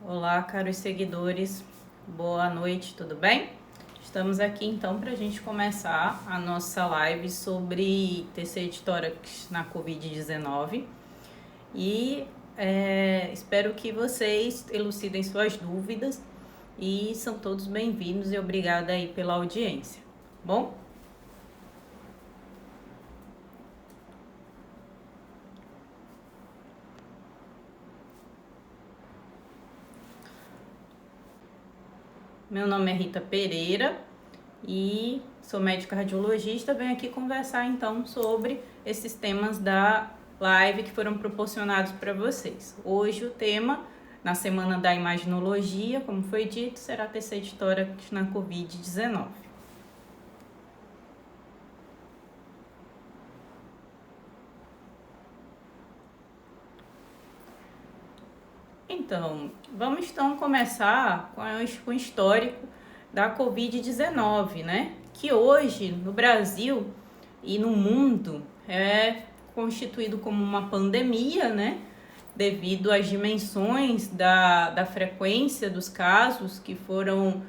Olá, caros seguidores, boa noite, tudo bem? Estamos aqui então para a gente começar a nossa live sobre TCE de tórax na Covid-19 e espero que vocês elucidem suas dúvidas e são todos bem-vindos e obrigada aí pela audiência, bom? Meu nome é Rita Pereira e sou médica radiologista. Venho aqui conversar então sobre esses temas da live que foram proporcionados para vocês. Hoje o tema, na semana da imaginologia, como foi dito, será TCE de tórax na Covid-19. Então, vamos então começar com o histórico da Covid-19, né? Que hoje no Brasil e no mundo é constituído como uma pandemia, né? Devido às dimensões da frequência dos casos que foram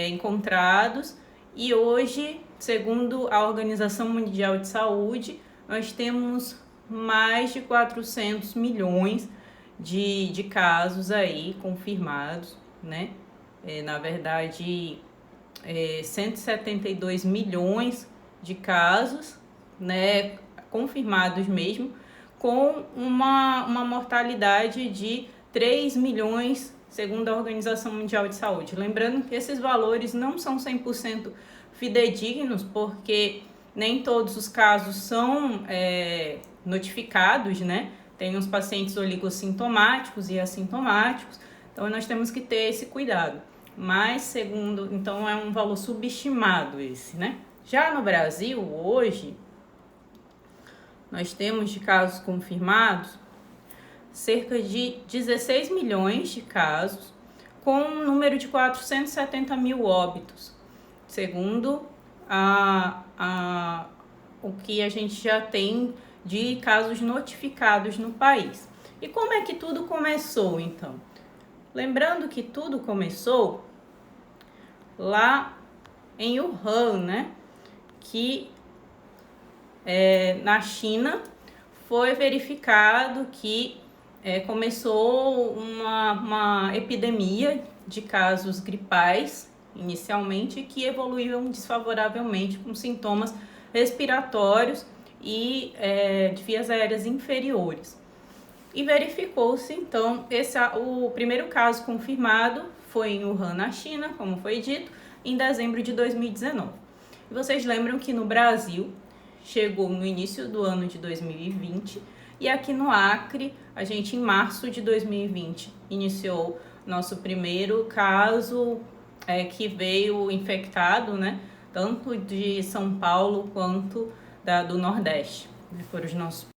encontrados. E hoje, segundo a Organização Mundial de Saúde, nós temos mais de 400 milhões de casos aí confirmados, né? Na verdade, 172 milhões de casos, né, confirmados mesmo, com uma mortalidade de 3 milhões, segundo a Organização Mundial de Saúde. Lembrando que esses valores não são 100% fidedignos, porque nem todos os casos são notificados, né? Tem os pacientes oligossintomáticos e assintomáticos, então nós temos que ter esse cuidado. Mas segundo, então é um valor subestimado esse, né? Já no Brasil, hoje, nós temos de casos confirmados cerca de 16 milhões de casos, com um número de 470 mil óbitos, segundo o que a gente já tem de casos notificados no país. E como é que tudo começou, então? Lembrando que tudo começou lá em Wuhan, né? Que na China foi verificado que começou uma epidemia de casos gripais, inicialmente, que evoluíram desfavoravelmente com sintomas respiratórios e de vias aéreas inferiores. E verificou-se, então, o primeiro caso confirmado foi em Wuhan, na China, como foi dito, em dezembro de 2019. E vocês lembram que no Brasil chegou no início do ano de 2020 e aqui no Acre, a gente em março de 2020 iniciou nosso primeiro caso que veio infectado, né? Tanto de São Paulo quanto do Nordeste, né? Foram os nossos.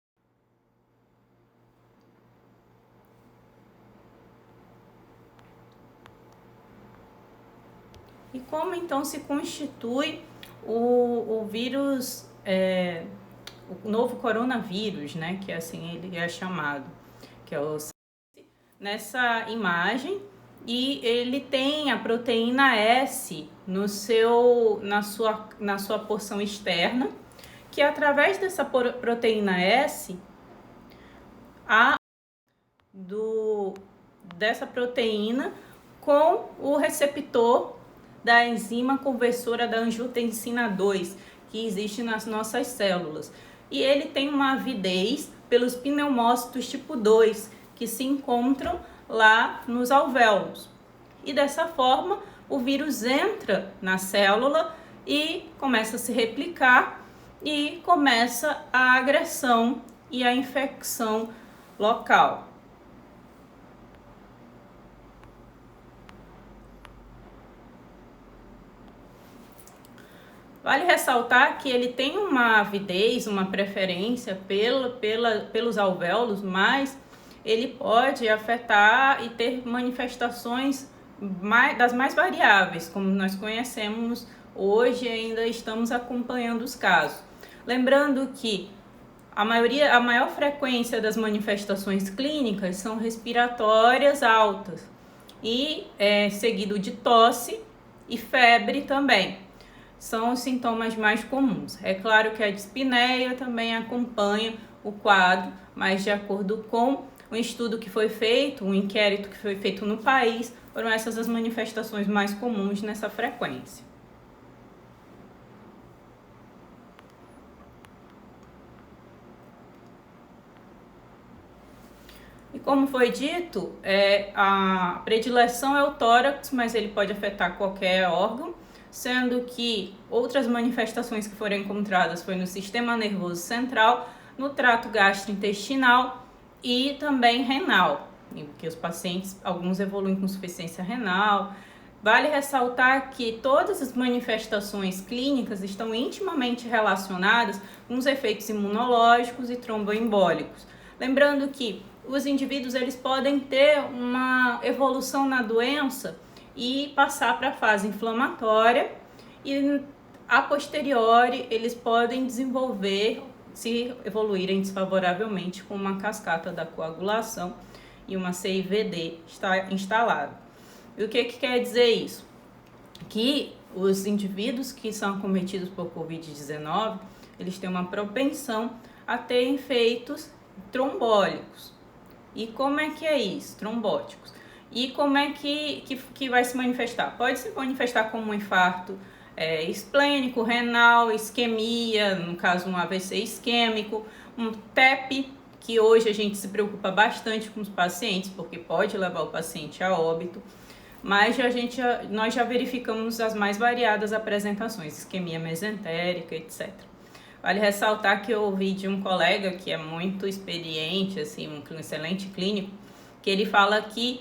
E como então se constitui o vírus, o novo coronavírus, né? Que assim ele é chamado, que é nessa imagem, e ele tem a proteína S na sua porção externa, que através dessa proteína S, dessa proteína com o receptor da enzima conversora da angiotensina 2, que existe nas nossas células. E ele tem uma avidez pelos pneumócitos tipo 2, que se encontram lá nos alvéolos. E dessa forma, o vírus entra na célula e começa a se replicar e começa a agressão e a infecção local. Vale ressaltar que ele tem uma avidez, uma preferência pelos alvéolos, mas ele pode afetar e ter manifestações das mais variáveis, como nós conhecemos hoje, ainda estamos acompanhando os casos. Lembrando que a maior frequência das manifestações clínicas são respiratórias altas, e seguido de tosse e febre também. São os sintomas mais comuns. É claro que a dispneia também acompanha o quadro, mas de acordo com um estudo que foi feito, um inquérito que foi feito no país, foram essas as manifestações mais comuns nessa frequência. E como foi dito, a predileção é o tórax, mas ele pode afetar qualquer órgão, sendo que outras manifestações que foram encontradas foi no sistema nervoso central, no trato gastrointestinal e também renal, porque os pacientes, alguns evoluem com insuficiência renal. Vale ressaltar que todas as manifestações clínicas estão intimamente relacionadas com os efeitos imunológicos e tromboembólicos. Lembrando que os indivíduos eles podem ter uma evolução na doença e passar para a fase inflamatória e a posteriori eles podem desenvolver, se evoluírem desfavoravelmente com uma cascata da coagulação e uma CIVD está instalada. E o que quer dizer isso? Que os indivíduos que são acometidos por Covid-19, eles têm uma propensão a ter efeitos trombólicos. E como é que é isso? Trombóticos. E como é que vai se manifestar? Pode se manifestar como um infarto esplênico, renal, isquemia, no caso um AVC isquêmico, um TEP, que hoje a gente se preocupa bastante com os pacientes, porque pode levar o paciente a óbito, mas nós já verificamos as mais variadas apresentações, isquemia mesentérica, etc. Vale ressaltar que eu ouvi de um colega que é muito experiente, assim, um excelente clínico, que ele fala que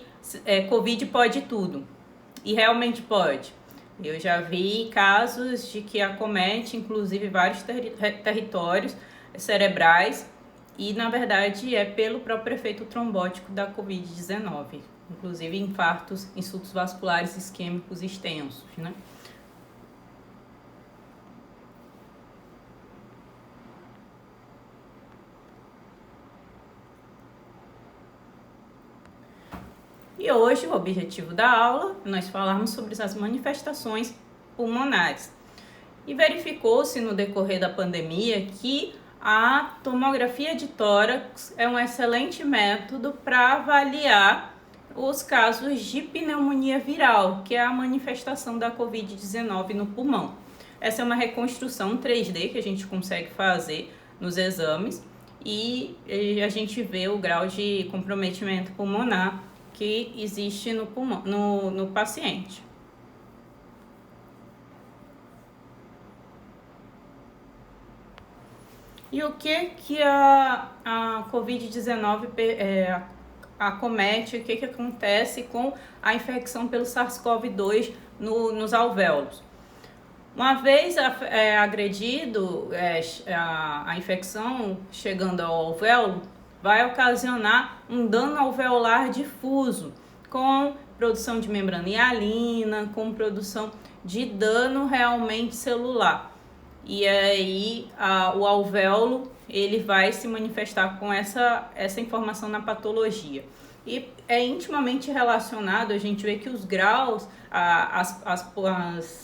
Covid pode tudo, e realmente pode. Eu já vi casos de que acomete, inclusive, vários territórios cerebrais, e na verdade é pelo próprio efeito trombótico da Covid-19, inclusive insultos vasculares isquêmicos extensos, né? E hoje o objetivo da aula é nós falarmos sobre as manifestações pulmonares. E verificou-se no decorrer da pandemia que a tomografia de tórax é um excelente método para avaliar os casos de pneumonia viral, que é a manifestação da Covid-19 no pulmão. Essa é uma reconstrução 3D que a gente consegue fazer nos exames e a gente vê o grau de comprometimento pulmonar que existe no pulmão, no paciente. E o que a Covid-19 acomete, o que acontece com a infecção pelo SARS-CoV-2 nos alvéolos? Uma vez agredido, a infecção chegando ao alvéolo, vai ocasionar um dano alveolar difuso, com produção de membrana hialina, com produção de dano realmente celular. E aí o alvéolo ele vai se manifestar com essa informação na patologia. E é intimamente relacionado, a gente vê que os graus,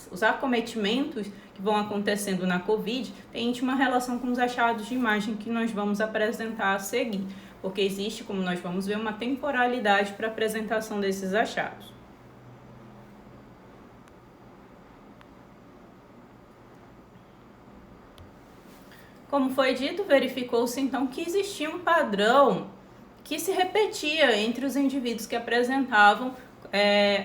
os acometimentos que vão acontecendo na COVID tem íntima relação com os achados de imagem que nós vamos apresentar a seguir, porque existe, como nós vamos ver, uma temporalidade para a apresentação desses achados. Como foi dito, verificou-se então que existia um padrão que se repetia entre os indivíduos que apresentavam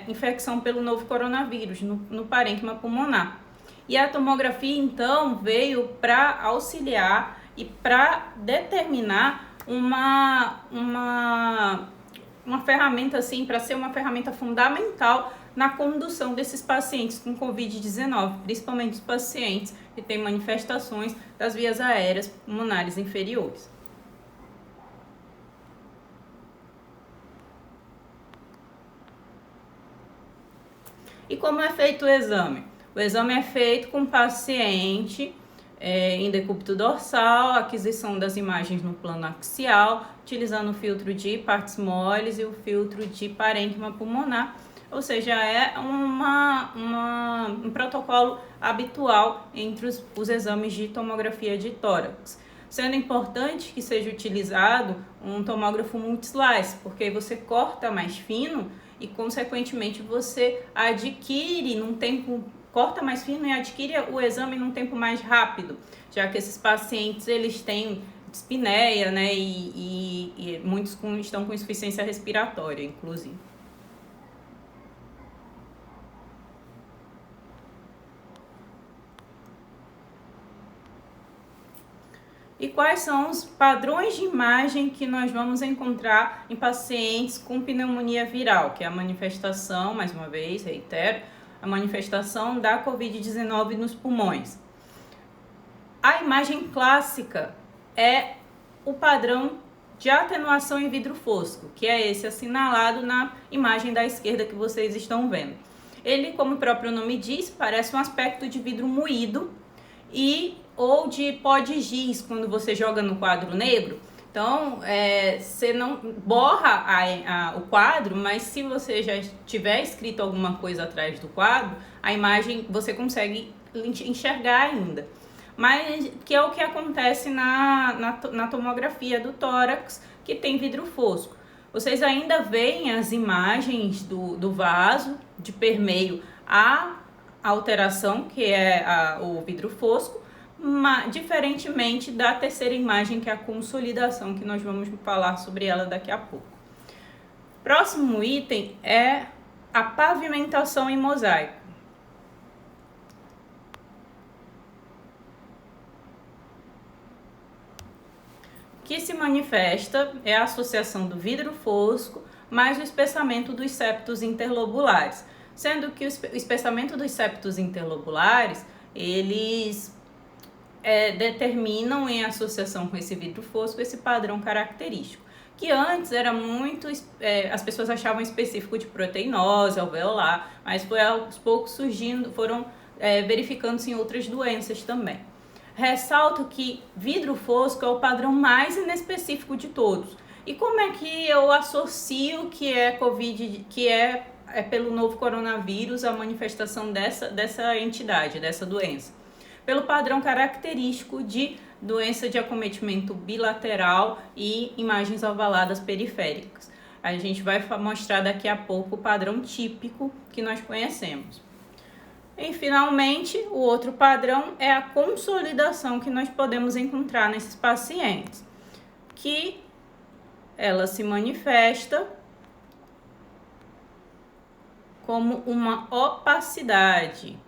infecção pelo novo coronavírus no parênquima pulmonar. E a tomografia, então, veio para auxiliar e para determinar uma ferramenta, assim, para ser uma ferramenta fundamental na condução desses pacientes com Covid-19, principalmente os pacientes que têm manifestações das vias aéreas pulmonares inferiores. E como é feito o exame? O exame é feito com o paciente em decúbito dorsal, aquisição das imagens no plano axial, utilizando o filtro de partes moles e o filtro de parênquima pulmonar. Ou seja, é um protocolo habitual entre os exames de tomografia de tórax. Sendo importante que seja utilizado um tomógrafo multislice, porque você corta mais fino e, consequentemente, você adquire num tempo, corta mais fino e adquire o exame num tempo mais rápido, já que esses pacientes eles têm dispneia, né, e muitos estão com insuficiência respiratória, inclusive. E quais são os padrões de imagem que nós vamos encontrar em pacientes com pneumonia viral, que é a manifestação, mais uma vez, reitero, a manifestação da Covid-19 nos pulmões. A imagem clássica é o padrão de atenuação em vidro fosco, que é esse assinalado na imagem da esquerda que vocês estão vendo. Ele, como o próprio nome diz, parece um aspecto de vidro moído ou de pó de giz quando você joga no quadro negro. Então, você não borra o quadro, mas se você já tiver escrito alguma coisa atrás do quadro, a imagem você consegue enxergar ainda. Mas que é o que acontece na tomografia do tórax, que tem vidro fosco. Vocês ainda veem as imagens do vaso de permeio à alteração, que é o vidro fosco, diferentemente da terceira imagem, que é a consolidação, que nós vamos falar sobre ela daqui a pouco. Próximo item é a pavimentação em mosaico. Que se manifesta é a associação do vidro fosco mais o espessamento dos septos interlobulares, sendo que o espessamento dos septos interlobulares, eles determinam em associação com esse vidro fosco esse padrão característico, que antes era muito, as pessoas achavam específico de proteinose alveolar, mas foi aos poucos surgindo, foram verificando-se em outras doenças também. Ressalto que vidro fosco é o padrão mais inespecífico de todos. E como é que eu associo que é Covid, que é pelo novo coronavírus, a manifestação dessa entidade, dessa doença? Pelo padrão característico de doença de acometimento bilateral e imagens ovaladas periféricas. A gente vai mostrar daqui a pouco o padrão típico que nós conhecemos. E, finalmente, o outro padrão é a consolidação que nós podemos encontrar nesses pacientes, que ela se manifesta como uma opacidade.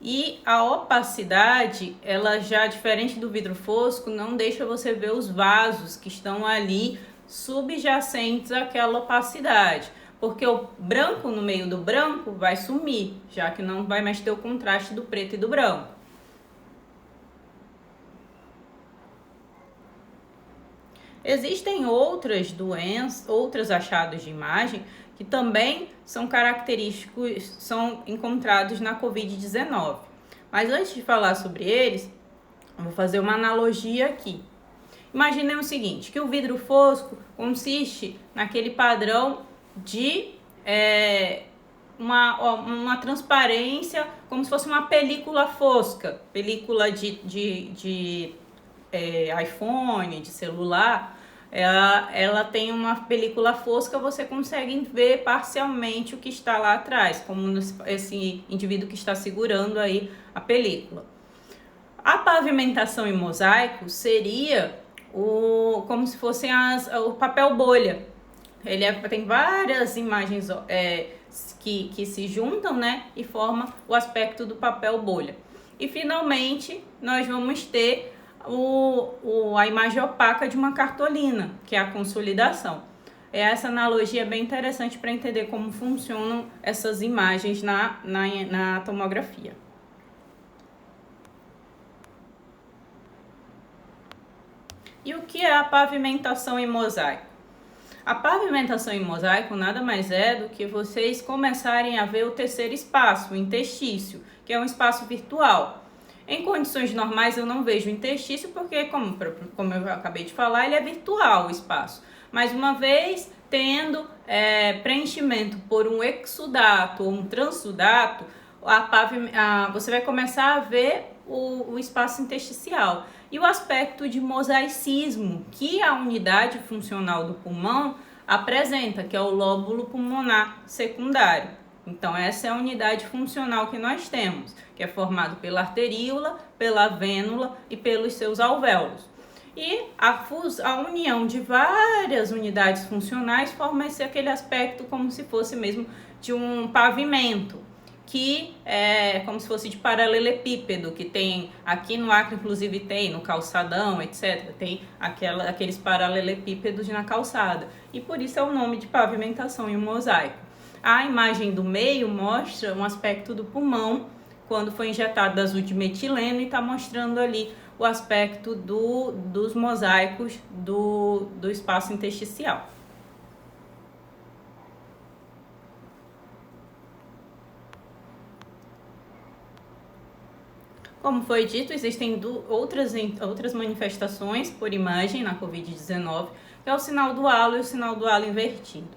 E a opacidade, ela já, diferente do vidro fosco, não deixa você ver os vasos que estão ali subjacentes àquela opacidade, porque o branco no meio do branco vai sumir, já que não vai mais ter o contraste do preto e do branco. Existem outras doenças, outros achados de imagem que também são característicos, são encontrados na Covid-19. Mas antes de falar sobre eles, eu vou fazer uma analogia aqui. Imaginem o seguinte, que o vidro fosco consiste naquele padrão de uma transparência, como se fosse uma película fosca, película de iPhone, de celular. Ela tem uma película fosca, você consegue ver parcialmente o que está lá atrás, como esse indivíduo que está segurando aí a película. A pavimentação em mosaico seria como se fossem o papel bolha. Ele tem várias imagens que se juntam, né, e formam o aspecto do papel bolha. E finalmente nós vamos ter a imagem opaca de uma cartolina, que é a consolidação. Essa analogia é bem interessante para entender como funcionam essas imagens na tomografia. E o que é a pavimentação em mosaico? A pavimentação em mosaico nada mais é do que vocês começarem a ver o terceiro espaço, o interstício, que é um espaço virtual. Em condições normais eu não vejo o interstício porque, como eu acabei de falar, ele é virtual o espaço. Mas uma vez tendo preenchimento por um exudato ou um transsudato, você vai começar a ver o espaço intersticial. E o aspecto de mosaicismo que a unidade funcional do pulmão apresenta, que é o lóbulo pulmonar secundário. Então, essa é a unidade funcional que nós temos, que é formado pela arteríola, pela vênula e pelos seus alvéolos. E a união de várias unidades funcionais forma aquele aspecto como se fosse mesmo de um pavimento, que é como se fosse de paralelepípedo, que tem aqui no Acre, inclusive tem no calçadão, etc. Tem aqueles paralelepípedos na calçada. E por isso é o nome de pavimentação em um mosaico. A imagem do meio mostra um aspecto do pulmão, quando foi injetado azul de metileno, e está mostrando ali o aspecto dos mosaicos do espaço intersticial. Como foi dito, existem outras manifestações por imagem na Covid-19, que é o sinal do halo e o sinal do halo invertido.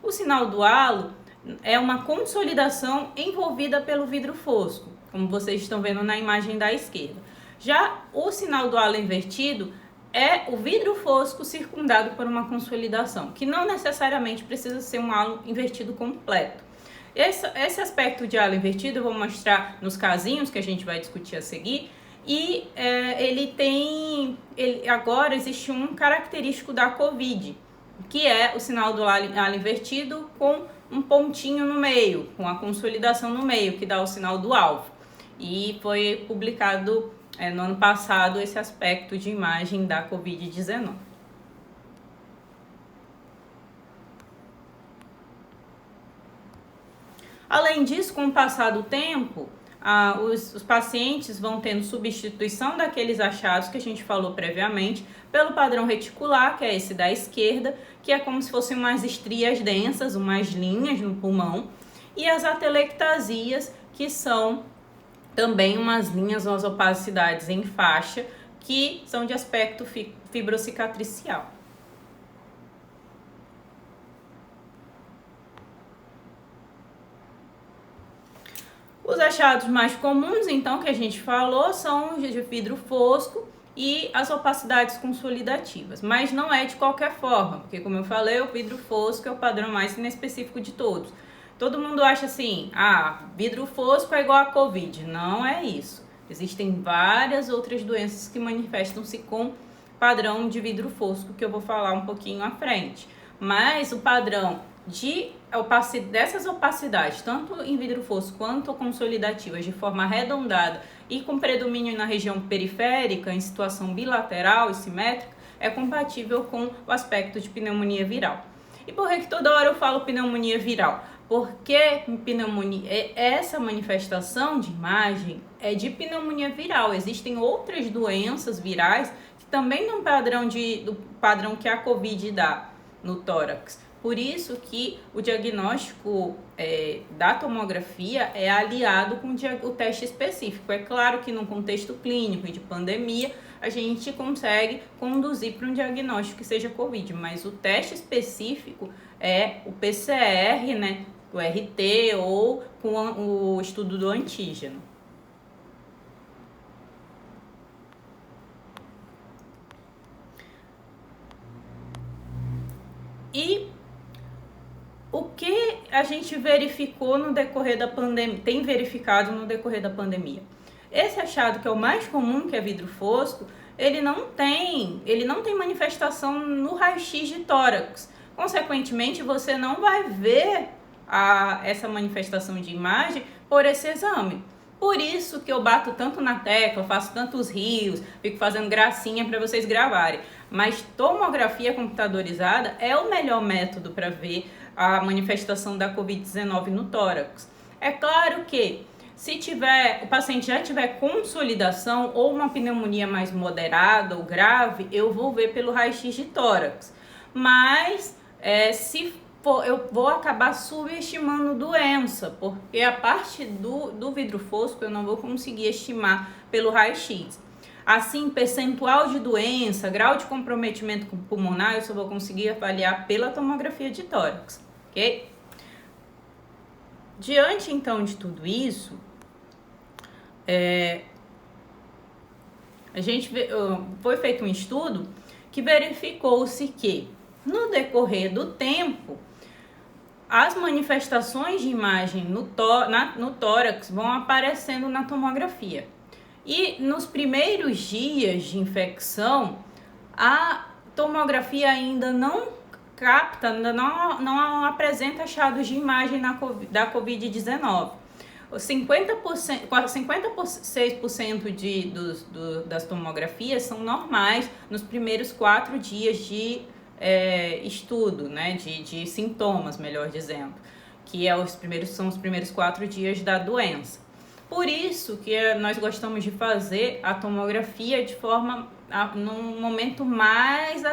O sinal do halo é uma consolidação envolvida pelo vidro fosco, como vocês estão vendo na imagem da esquerda. Já o sinal do halo invertido é o vidro fosco circundado por uma consolidação, que não necessariamente precisa ser um halo invertido completo. Esse aspecto de halo invertido eu vou mostrar nos casinhos que a gente vai discutir a seguir. E agora existe um característico da COVID, que é o sinal do halo invertido com um pontinho no meio, com a consolidação no meio, que dá o sinal do alvo. E foi publicado no ano passado esse aspecto de imagem da COVID-19. Além disso, com o passar do tempo, os pacientes vão tendo substituição daqueles achados que a gente falou previamente pelo padrão reticular, que é esse da esquerda, que é como se fossem umas estrias densas, umas linhas no pulmão, e as atelectasias, que são também umas linhas, umas opacidades em faixa, que são de aspecto fibrocicatricial. Os achados mais comuns, então, que a gente falou, são os de vidro fosco e as opacidades consolidativas, mas não é de qualquer forma, porque, como eu falei, o vidro fosco é o padrão mais inespecífico de todos. Todo mundo acha assim, vidro fosco é igual a Covid. Não é isso. Existem várias outras doenças que manifestam-se com padrão de vidro fosco, que eu vou falar um pouquinho à frente. Mas o padrão dessas opacidades, tanto em vidro fosco quanto consolidativas, de forma arredondada e com predomínio na região periférica, em situação bilateral e simétrica, é compatível com o aspecto de pneumonia viral. E por que toda hora eu falo pneumonia viral? Porque essa manifestação de imagem é de pneumonia viral. Existem outras doenças virais que também dão do padrão que a COVID dá no tórax. Por isso que o diagnóstico da tomografia é aliado com o teste específico. É claro que no contexto clínico e de pandemia, a gente consegue conduzir para um diagnóstico que seja COVID, mas o teste específico é o PCR, né, o RT ou com o estudo do antígeno. E o que a gente verificou no decorrer da pandemia, tem verificado no decorrer da pandemia? Esse achado, que é o mais comum, que é vidro fosco, ele não tem manifestação no raio-x de tórax. Consequentemente, você não vai ver essa manifestação de imagem por esse exame. Por isso que eu bato tanto na tecla, faço tantos rios, fico fazendo gracinha para vocês gravarem. Mas tomografia computadorizada é o melhor método para ver a manifestação da COVID-19 no tórax. É claro que se o paciente já tiver consolidação ou uma pneumonia mais moderada ou grave, eu vou ver pelo raio-x de tórax. Mas se eu vou acabar subestimando doença, porque a parte do vidro fosco eu não vou conseguir estimar pelo raio-x. Assim, percentual de doença, grau de comprometimento pulmonar, eu só vou conseguir avaliar pela tomografia de tórax, ok? Diante, então, de tudo isso, foi feito um estudo que verificou-se que, no decorrer do tempo, as manifestações de imagem no tórax vão aparecendo na tomografia. E nos primeiros dias de infecção, a tomografia ainda não capta, ainda não apresenta achados de imagem da Covid-19. 56% das tomografias são normais nos primeiros 4 dias de estudo, né, de sintomas, melhor dizendo, que são os primeiros 4 dias da doença. Por isso que nós gostamos de fazer a tomografia de forma, num momento mais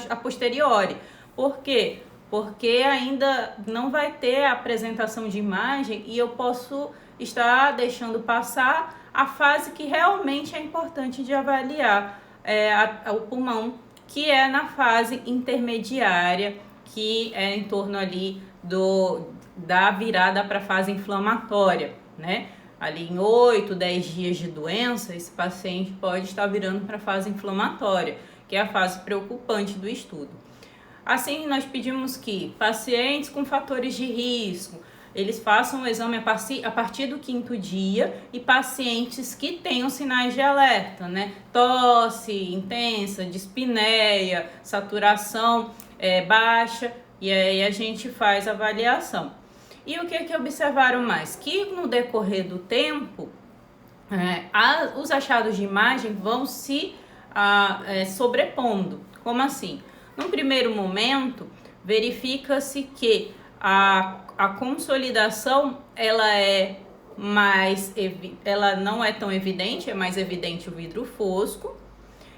a posteriori. Por quê? Porque ainda não vai ter a apresentação de imagem e eu posso estar deixando passar a fase que realmente é importante de avaliar o pulmão, que é na fase intermediária, que é em torno ali da virada para a fase inflamatória, né? Ali em 8, 10 dias de doença, esse paciente pode estar virando para a fase inflamatória, que é a fase preocupante do estudo. Assim, nós pedimos que pacientes com fatores de risco, eles façam o exame a partir do 5º dia, e pacientes que tenham sinais de alerta, né? Tosse intensa, dispneia, saturação baixa, e aí a gente faz a avaliação. E o que observaram mais? Que no decorrer do tempo, os achados de imagem vão se sobrepondo. Como assim? Num primeiro momento, verifica-se que a consolidação ela não é tão evidente, é mais evidente o vidro fosco.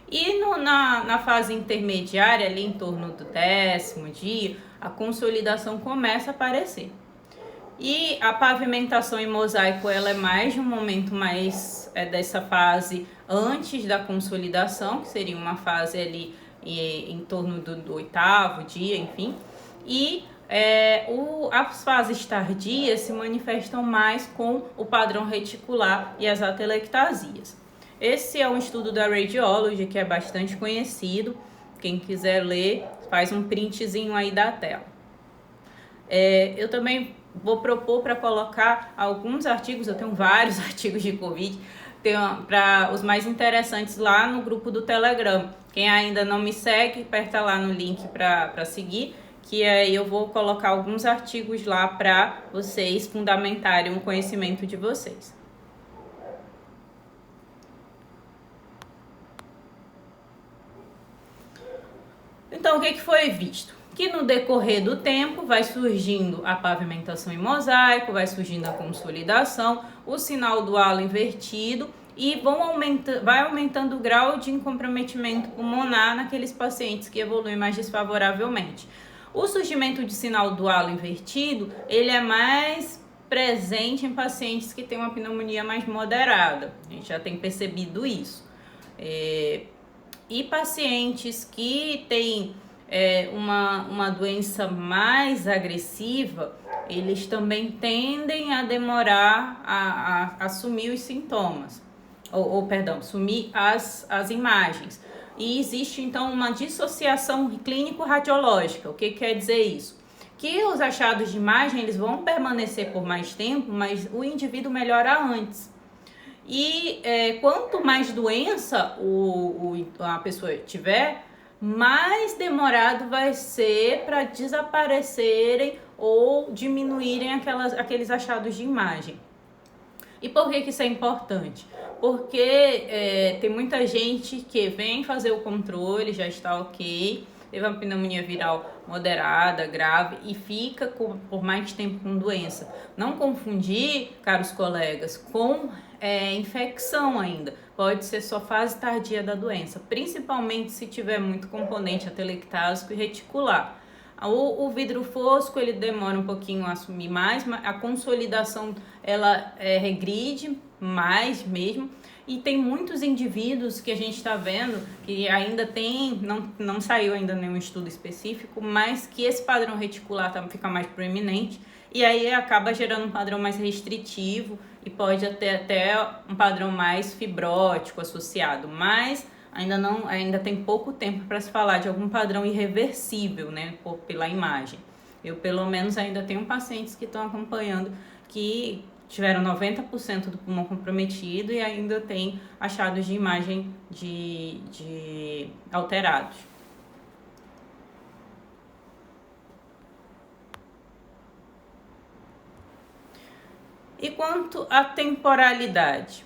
E na fase intermediária, ali em torno do 10º dia, a consolidação começa a aparecer. E a pavimentação em mosaico, ela é mais de um momento dessa fase antes da consolidação, que seria uma fase ali em torno do 8º dia, enfim. E as fases tardias se manifestam mais com o padrão reticular e as atelectasias. Esse é um estudo da Radiology, que é bastante conhecido. Quem quiser ler, faz um printzinho aí da tela. Eu também vou propor para colocar alguns artigos, eu tenho vários artigos de Covid, para os mais interessantes lá no grupo do Telegram. Quem ainda não me segue, aperta lá no link para seguir, que aí eu vou colocar alguns artigos lá para vocês fundamentarem o conhecimento de vocês. Então, o que foi visto? Que no decorrer do tempo vai surgindo a pavimentação em mosaico, vai surgindo a consolidação, o sinal do halo invertido e vai aumentando o grau de comprometimento pulmonar naqueles pacientes que evoluem mais desfavoravelmente. O surgimento de sinal do halo invertido, ele é mais presente em pacientes que têm uma pneumonia mais moderada. A gente já tem percebido isso. E pacientes que têm uma doença mais agressiva, eles também tendem a demorar a assumir os sintomas, assumir as imagens. E existe então uma dissociação clínico-radiológica. O que quer dizer isso? Que os achados de imagem eles vão permanecer por mais tempo, mas o indivíduo melhora antes. E quanto mais doença a pessoa tiver, mais demorado vai ser para desaparecerem ou diminuírem aqueles achados de imagem. E por que isso é importante? Porque tem muita gente que vem fazer o controle, já está ok, teve uma pneumonia viral moderada, grave e fica por mais tempo com doença. Não confundir, caros colegas, com infecção ainda. Pode ser só fase tardia da doença, principalmente se tiver muito componente atelectásico e reticular. O vidro fosco, ele demora um pouquinho a assumir mais, mas a consolidação, ela regride mais mesmo. E tem muitos indivíduos que a gente está vendo que ainda tem, não saiu ainda nenhum estudo específico, mas que esse padrão reticular fica mais proeminente e aí acaba gerando um padrão mais restritivo e pode ter até um padrão mais fibrótico associado, mas ainda tem pouco tempo para se falar de algum padrão irreversível, né, pela imagem. Eu, pelo menos, ainda tenho pacientes que estão acompanhando que tiveram 90% do pulmão comprometido e ainda tem achados de imagem de alterados. E quanto à temporalidade?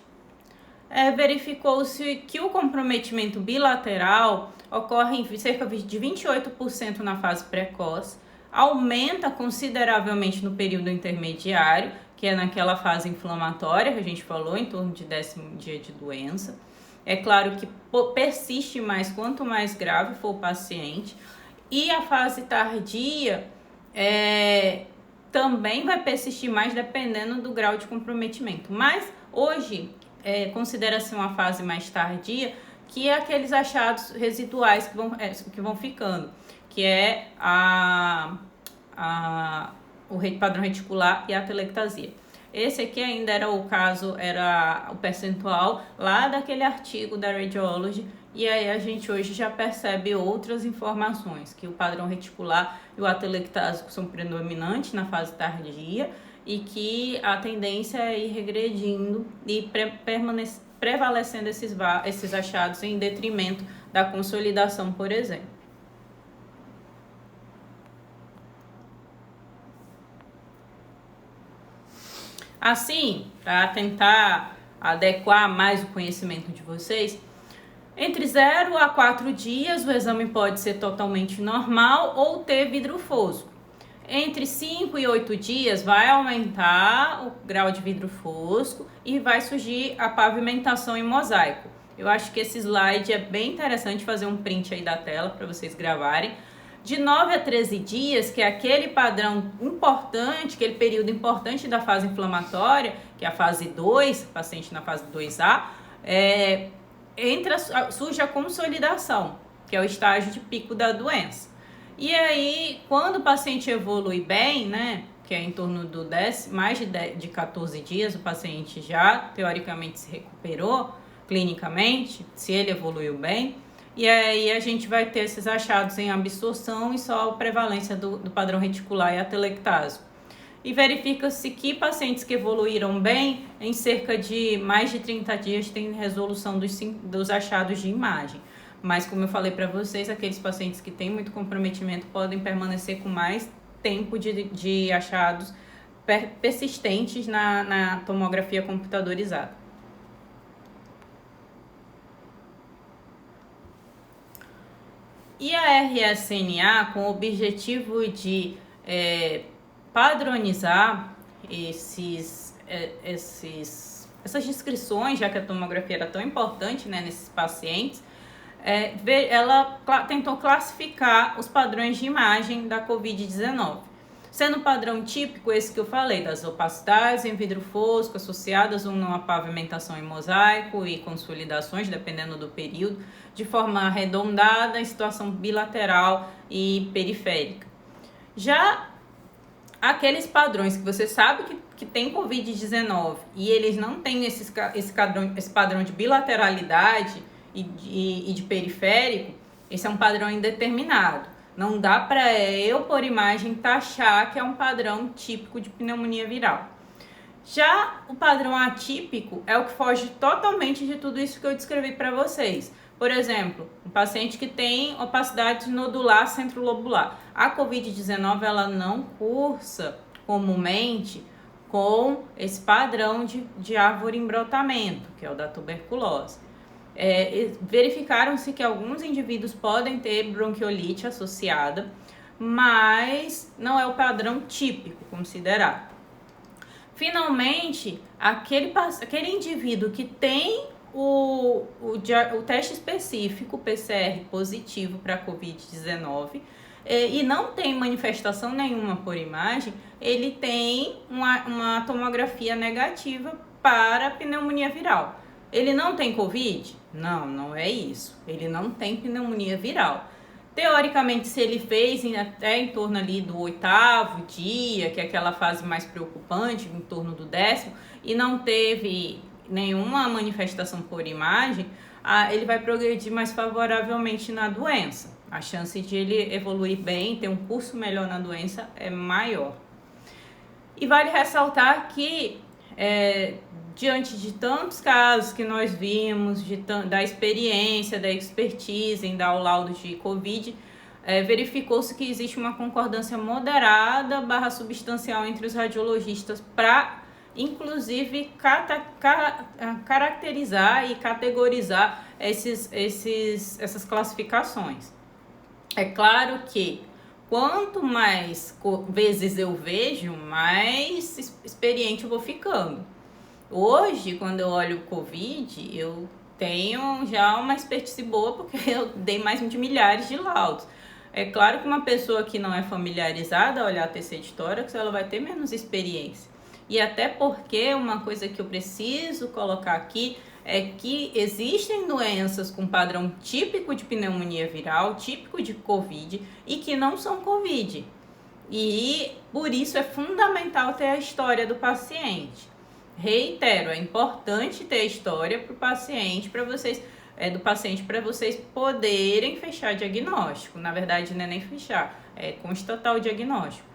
Verificou-se que o comprometimento bilateral ocorre em cerca de 28% na fase precoce, aumenta consideravelmente no período intermediário, que é naquela fase inflamatória que a gente falou, em torno de 10º dia de doença. É claro que persiste mais quanto mais grave for o paciente. E a fase tardia também vai persistir mais dependendo do grau de comprometimento. Mas hoje considera-se uma fase mais tardia, que é aqueles achados residuais que vão ficando, que é o padrão reticular e a atelectasia. Esse aqui ainda era o caso, era o percentual lá daquele artigo da Radiology, e aí a gente hoje já percebe outras informações, que o padrão reticular e o atelectásico são predominantes na fase tardia e que a tendência é ir regredindo e prevalecendo esses achados em detrimento da consolidação, por exemplo. Assim, para tentar adequar mais o conhecimento de vocês, entre 0 a 4 dias o exame pode ser totalmente normal ou ter vidro fosco. Entre 5 e 8 dias vai aumentar o grau de vidro fosco e vai surgir a pavimentação em mosaico. Eu acho que esse slide é bem interessante, fazer um print aí da tela para vocês gravarem. De 9 a 13 dias, que é aquele padrão importante, aquele período importante da fase inflamatória, que é a fase 2, paciente na fase 2A, surge a consolidação, que é o estágio de pico da doença. E aí, quando o paciente evolui bem, né, que é em torno do mais de 14 dias, o paciente já teoricamente se recuperou clinicamente, se ele evoluiu bem, e aí a gente vai ter esses achados em absorção e só a prevalência do padrão reticular e atelectásico. E verifica-se que pacientes que evoluíram bem, em cerca de mais de 30 dias, tem resolução dos achados de imagem. Mas, como eu falei para vocês, aqueles pacientes que têm muito comprometimento podem permanecer com mais tempo de achados persistentes na tomografia computadorizada. E a RSNA, com o objetivo de padronizar essas descrições, já que a tomografia era tão importante, né, nesses pacientes, ela tentou classificar os padrões de imagem da Covid-19. Sendo o padrão típico esse que eu falei, das opacidades em vidro fosco associadas a uma pavimentação em mosaico e consolidações, dependendo do período, de forma arredondada, em situação bilateral e periférica. Já aqueles padrões que você sabe que tem Covid-19 e eles não têm esse padrão de bilateralidade e de periférico, esse é um padrão indeterminado. Não dá para eu, por imagem, taxar que é um padrão típico de pneumonia viral. Já o padrão atípico é o que foge totalmente de tudo isso que eu descrevi para vocês. Por exemplo, um paciente que tem opacidade nodular centrolobular. A Covid-19 ela não cursa comumente com esse padrão de árvore em brotamento, que é o da tuberculose. Verificaram-se que alguns indivíduos podem ter bronquiolite associada, mas não é o padrão típico considerado. Finalmente, aquele indivíduo que tem o teste específico PCR positivo para a Covid-19 e não tem manifestação nenhuma por imagem, ele tem uma tomografia negativa para pneumonia viral. Ele não tem Covid? Não, não é isso. Ele não tem pneumonia viral. Teoricamente, se ele fez até em torno ali do 8º dia, que é aquela fase mais preocupante, em torno do 10º, e não teve nenhuma manifestação por imagem, ele vai progredir mais favoravelmente na doença. A chance de ele evoluir bem, ter um curso melhor na doença é maior. E vale ressaltar que, diante de tantos casos que nós vimos, da experiência, da expertise em dar o laudo de Covid, verificou-se que existe uma concordância moderada / substancial entre os radiologistas para, inclusive, caracterizar e categorizar essas classificações. É claro que quanto mais vezes eu vejo, mais experiente eu vou ficando. Hoje, quando eu olho o Covid, eu tenho já uma expertise boa, porque eu dei mais de milhares de laudos. É claro que uma pessoa que não é familiarizada a olhar a TC de tórax, ela vai ter menos experiência. E até porque uma coisa que eu preciso colocar aqui é que existem doenças com padrão típico de pneumonia viral, típico de Covid, e que não são Covid. E por isso é fundamental ter a história do paciente. Reitero, é importante ter a história para o paciente, para vocês, do paciente, para vocês poderem fechar diagnóstico. Na verdade, não é nem fechar, é constatar o diagnóstico.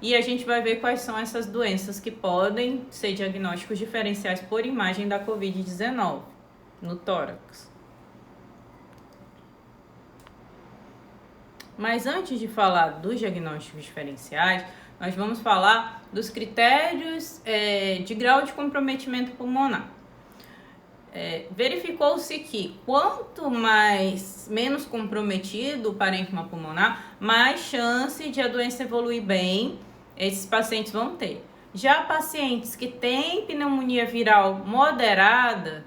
E a gente vai ver quais são essas doenças que podem ser diagnósticos diferenciais por imagem da Covid-19 no tórax. Mas antes de falar dos diagnósticos diferenciais, nós vamos falar dos critérios de grau de comprometimento pulmonar. Verificou-se que quanto menos comprometido o parênquima pulmonar, mais chance de a doença evoluir bem esses pacientes vão ter. Já pacientes que têm pneumonia viral moderada,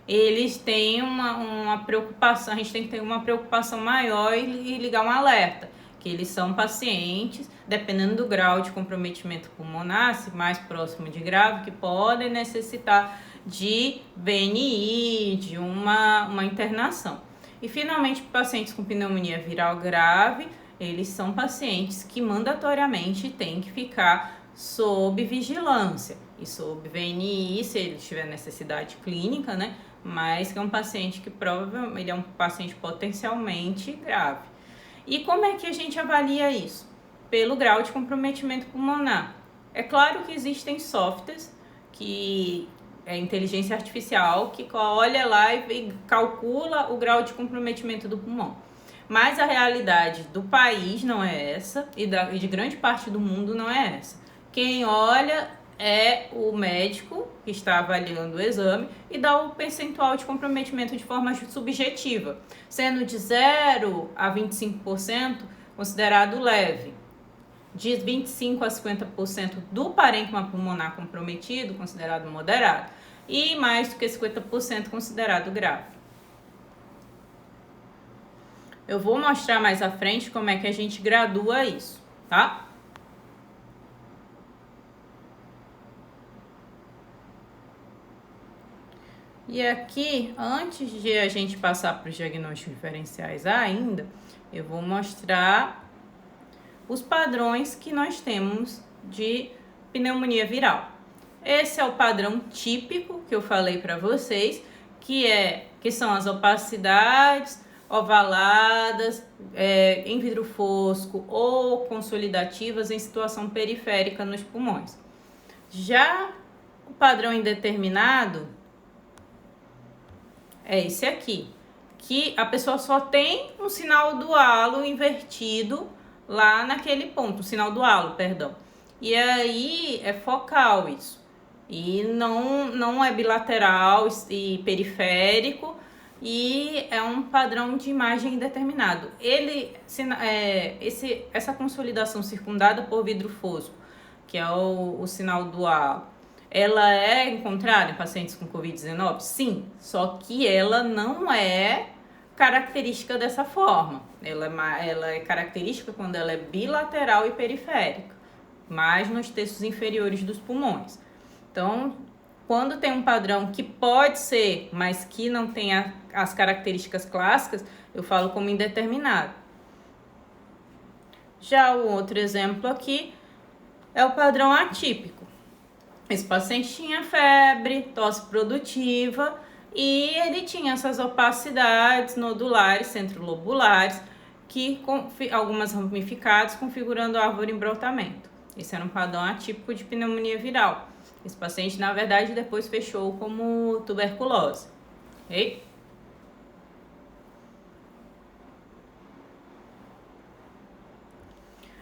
eles têm uma preocupação, a gente tem que ter uma preocupação maior e ligar um alerta, que eles são pacientes, dependendo do grau de comprometimento pulmonar, se mais próximo de grave, que podem necessitar de VNI, de uma internação. E finalmente, pacientes com pneumonia viral grave, eles são pacientes que mandatoriamente têm que ficar sob vigilância e sob VNI, se ele tiver necessidade clínica, né? Mas que é um paciente que provavelmente ele é um paciente potencialmente grave. E como é que a gente avalia isso? Pelo grau de comprometimento pulmonar. É claro que existem softwares que é inteligência artificial que olha lá e calcula o grau de comprometimento do pulmão. Mas a realidade do país não é essa e de grande parte do mundo não é essa. Quem olha é o médico que está avaliando o exame e dá o percentual de comprometimento de forma subjetiva, sendo de 0 a 25% considerado leve, de 25 a 50% do parênquima pulmonar comprometido considerado moderado e mais do que 50% considerado grave. Eu vou mostrar mais à frente como é que a gente gradua isso, tá? E aqui, antes de a gente passar para os diagnósticos diferenciais ainda, eu vou mostrar os padrões que nós temos de pneumonia viral. Esse é o padrão típico que eu falei para vocês, que são as opacidades ovaladas, em vidro fosco ou consolidativas em situação periférica nos pulmões. Já o padrão indeterminado é esse aqui, que a pessoa só tem um sinal do halo invertido lá naquele ponto, o sinal do halo, perdão. E aí é focal isso. E não é bilateral e periférico, e é um padrão de imagem indeterminado. Essa consolidação circundada por vidro fosco, que é o sinal do halo, ela é encontrada em pacientes com Covid-19? Sim, só que ela não é característica dessa forma. Ela é característica quando ela é bilateral e periférica, mais nos terços inferiores dos pulmões. Então, quando tem um padrão que pode ser, mas que não tem as características clássicas, eu falo como indeterminado. Já o outro exemplo aqui é o padrão atípico. Esse paciente tinha febre, tosse produtiva e ele tinha essas opacidades nodulares, centrolobulares, algumas ramificadas, configurando a árvore em brotamento. Esse era um padrão atípico de pneumonia viral. Esse paciente, na verdade, depois fechou como tuberculose. Ok?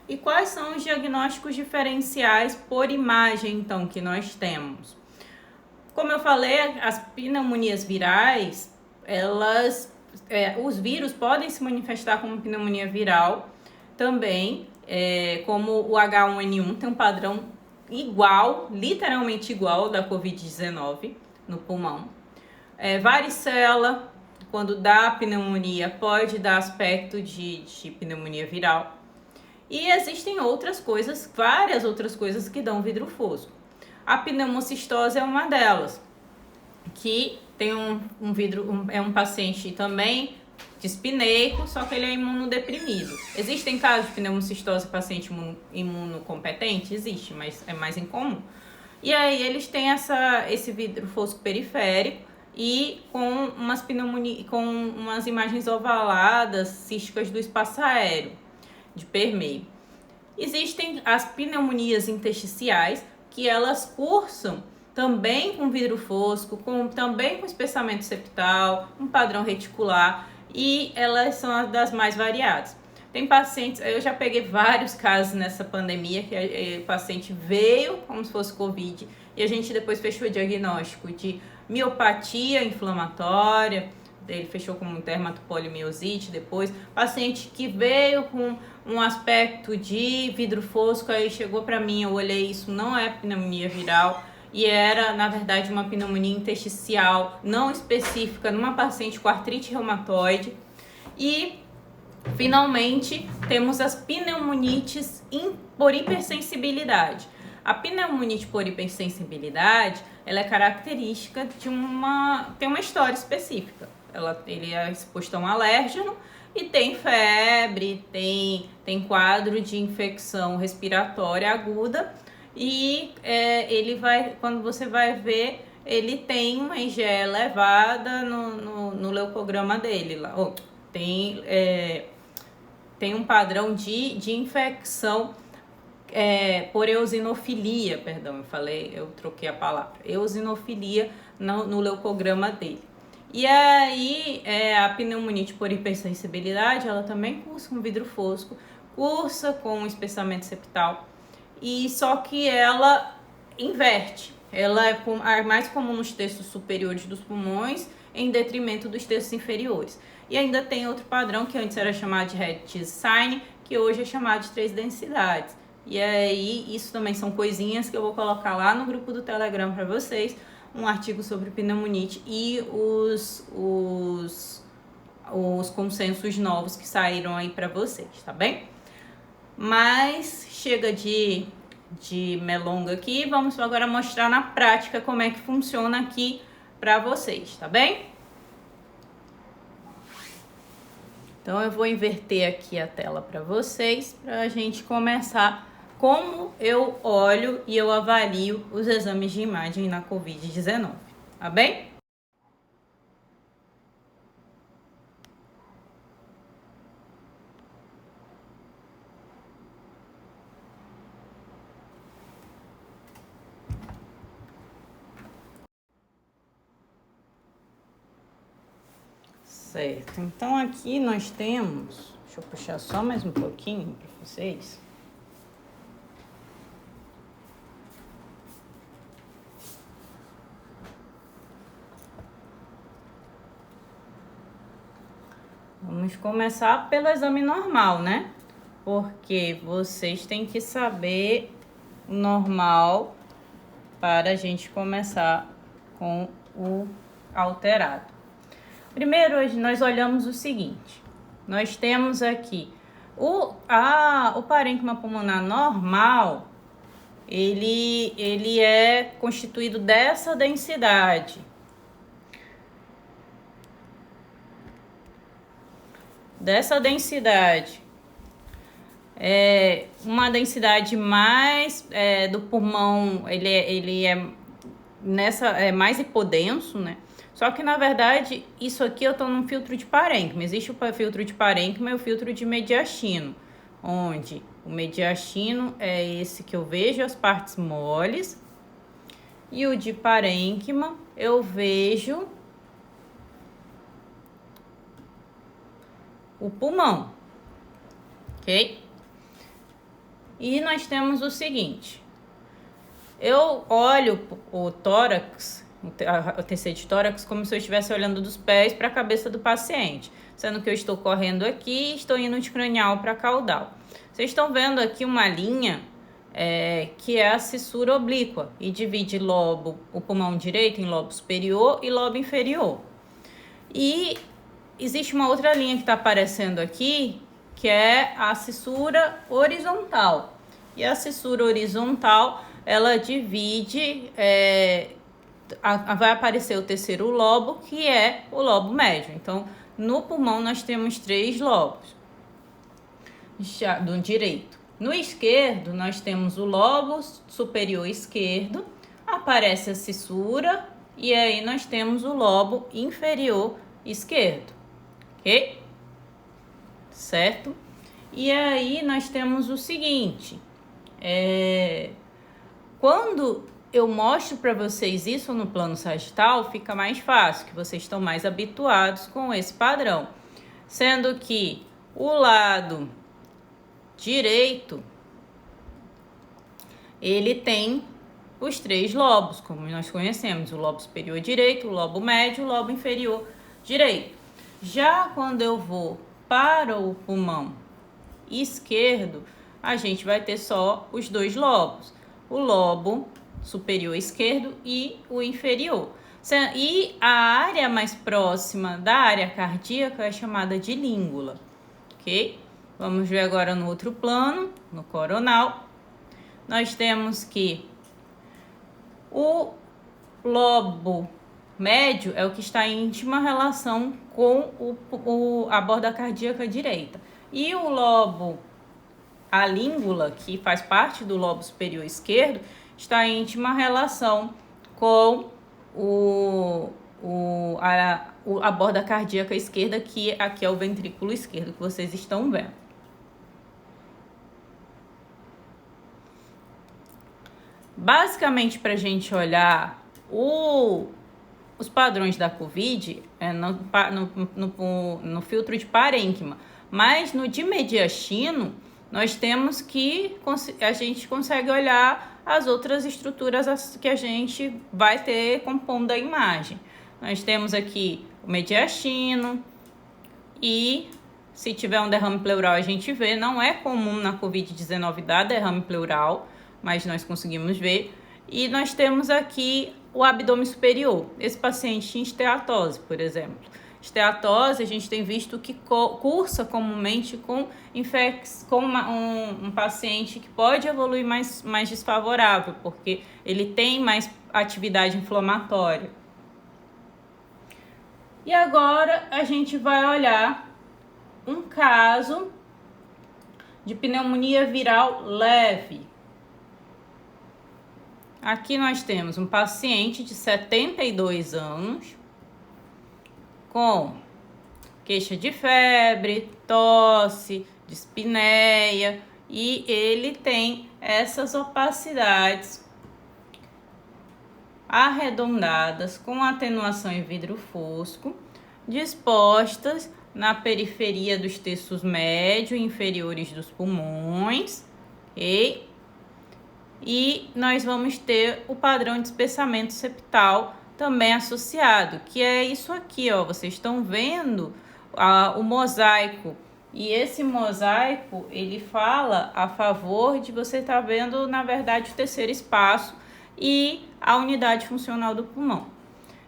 E quais são os diagnósticos diferenciais por imagem, então, que nós temos? Como eu falei, as pneumonias virais, os vírus podem se manifestar como pneumonia viral também, como o H1N1 tem um padrão igual, literalmente igual ao da Covid-19 no pulmão. Varicela, quando dá pneumonia, pode dar aspecto de pneumonia viral. E existem outras coisas, várias outras coisas que dão vidro fosco. A pneumocistose é uma delas, que tem é um paciente também dispineico, só que ele é imunodeprimido. Existem casos de pneumocistose paciente imunocompetente? Existe, mas é mais incomum. E aí eles têm esse vidro fosco periférico e com com umas imagens ovaladas, císticas do espaço aéreo, de permeio. Existem as pneumonias intersticiais, que elas cursam também com vidro fosco, também com espessamento septal, um padrão reticular, e elas são as das mais variadas. Tem pacientes, eu já peguei vários casos nessa pandemia, que o paciente veio como se fosse Covid, e a gente depois fechou o diagnóstico de miopatia inflamatória, ele fechou com dermatopolimiosite depois, paciente que veio com um aspecto de vidro fosco, aí chegou para mim, eu olhei, isso não é pneumonia viral, e era, na verdade, uma pneumonia intersticial não específica numa paciente com artrite reumatoide. E, finalmente, temos as pneumonites por hipersensibilidade. A pneumonite por hipersensibilidade, ela é característica tem uma história específica. Ele é exposto a um alérgeno e tem febre, tem quadro de infecção respiratória aguda e quando você vai ver, ele tem uma IgE elevada no leucograma dele. Tem um padrão de infecção por eosinofilia, perdão, eu troquei a palavra, eosinofilia no leucograma dele. E aí, a pneumonite por hipersensibilidade, ela também cursa com vidro fosco, cursa com espessamento septal, e só que ela inverte. Ela é mais comum nos terços superiores dos pulmões, em detrimento dos terços inferiores. E ainda tem outro padrão, que antes era chamado de red cheese sign, que hoje é chamado de 3 densidades. E aí, isso também são coisinhas que eu vou colocar lá no grupo do Telegram para vocês, um artigo sobre pneumonite e os consensos novos que saíram aí para vocês, tá bem? Mas chega de melonga aqui, vamos agora mostrar na prática como é que funciona aqui para vocês, tá bem? Então eu vou inverter aqui a tela para vocês, para a gente começar como eu olho e eu avalio os exames de imagem na Covid-19, tá bem? Certo, então aqui nós temos, deixa eu puxar só mais um pouquinho para vocês. Vamos começar pelo exame normal, né? Porque vocês têm que saber o normal para a gente começar com o alterado. Primeiro, hoje nós olhamos o seguinte. Nós temos aqui o parênquima pulmonar normal, ele é constituído dessa densidade. É uma densidade mais do pulmão, ele é mais hipodenso, né? Só que, na verdade, isso aqui eu estou num filtro de parênquima. Existe o filtro de parênquima e o filtro de mediastino, onde o mediastino é esse que eu vejo as partes moles, e o de parênquima eu vejo o pulmão, ok? E nós temos o seguinte, eu olho o tórax, o TC de tórax, como se eu estivesse olhando dos pés para a cabeça do paciente, sendo que eu estou correndo aqui e estou indo de cranial para caudal. Vocês estão vendo aqui uma linha que é a cissura oblíqua e divide o pulmão direito em lobo superior e lobo inferior. E existe uma outra linha que está aparecendo aqui, que é a cissura horizontal. E a cissura horizontal, ela divide, vai aparecer o terceiro lobo, que é o lobo médio. Então, no pulmão nós temos 3 lobos, do direito. No esquerdo, nós temos o lobo superior esquerdo, aparece a cissura, e aí nós temos o lobo inferior esquerdo, ok? Certo? E aí nós temos o seguinte, quando eu mostro para vocês isso no plano sagital, fica mais fácil, que vocês estão mais habituados com esse padrão. Sendo que o lado direito, ele tem os 3 lobos, como nós conhecemos, o lobo superior direito, o lobo médio, o lobo inferior direito. Já quando eu vou para o pulmão esquerdo, a gente vai ter só os 2 lobos, o lobo superior esquerdo e o inferior. E a área mais próxima da área cardíaca é chamada de língula, ok? Vamos ver agora no outro plano, no coronal. Nós temos que o lobo médio é o que está em íntima relação com a borda cardíaca direita. E o lobo, a língula, que faz parte do lobo superior esquerdo, está em íntima relação com a borda cardíaca esquerda, que aqui é o ventrículo esquerdo que vocês estão vendo. Basicamente, para a gente olhar os padrões da COVID no filtro de parênquima, mas no de mediastino, nós temos que a gente consegue olhar as outras estruturas que a gente vai ter compondo a imagem. Nós temos aqui o mediastino e, se tiver um derrame pleural, a gente vê. Não é comum na COVID-19 dar derrame pleural, mas nós conseguimos ver. E nós temos aqui o abdômen superior. Esse paciente tinha esteatose, por exemplo. Esteatose, a gente tem visto que cursa comumente com um paciente que pode evoluir mais desfavorável, porque ele tem mais atividade inflamatória. E agora a gente vai olhar um caso de pneumonia viral leve. Aqui nós temos um paciente de 72 anos com queixa de febre, tosse, dispneia, e ele tem essas opacidades arredondadas com atenuação em vidro fosco, dispostas na periferia dos terços médio e inferiores dos pulmões, ok? E nós vamos ter o padrão de espessamento septal também associado, que é isso aqui, ó. Vocês estão vendo o mosaico, e esse mosaico, ele fala a favor de você estar vendo, na verdade, o terceiro espaço e a unidade funcional do pulmão.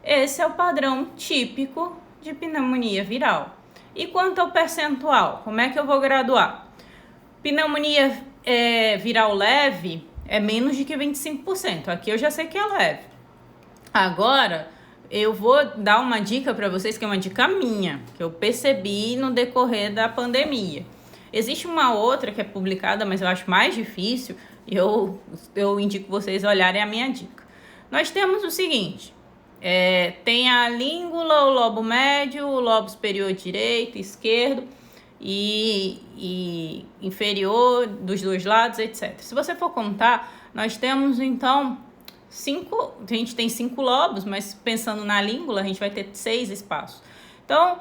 Esse é o padrão típico de pneumonia viral. E quanto ao percentual, como é que eu vou graduar? Pneumonia viral leve é menos de que 25%. Aqui eu já sei que é leve. Agora, eu vou dar uma dica para vocês, que é uma dica minha, que eu percebi no decorrer da pandemia. Existe uma outra que é publicada, mas eu acho mais difícil, e eu indico vocês olharem a minha dica. Nós temos o seguinte, tem a língula, o lobo médio, o lobo superior direito, esquerdo e inferior dos dois lados, etc. Se você for contar, nós temos então a gente tem 5 lobos, mas pensando na língula, a gente vai ter 6 espaços. Então,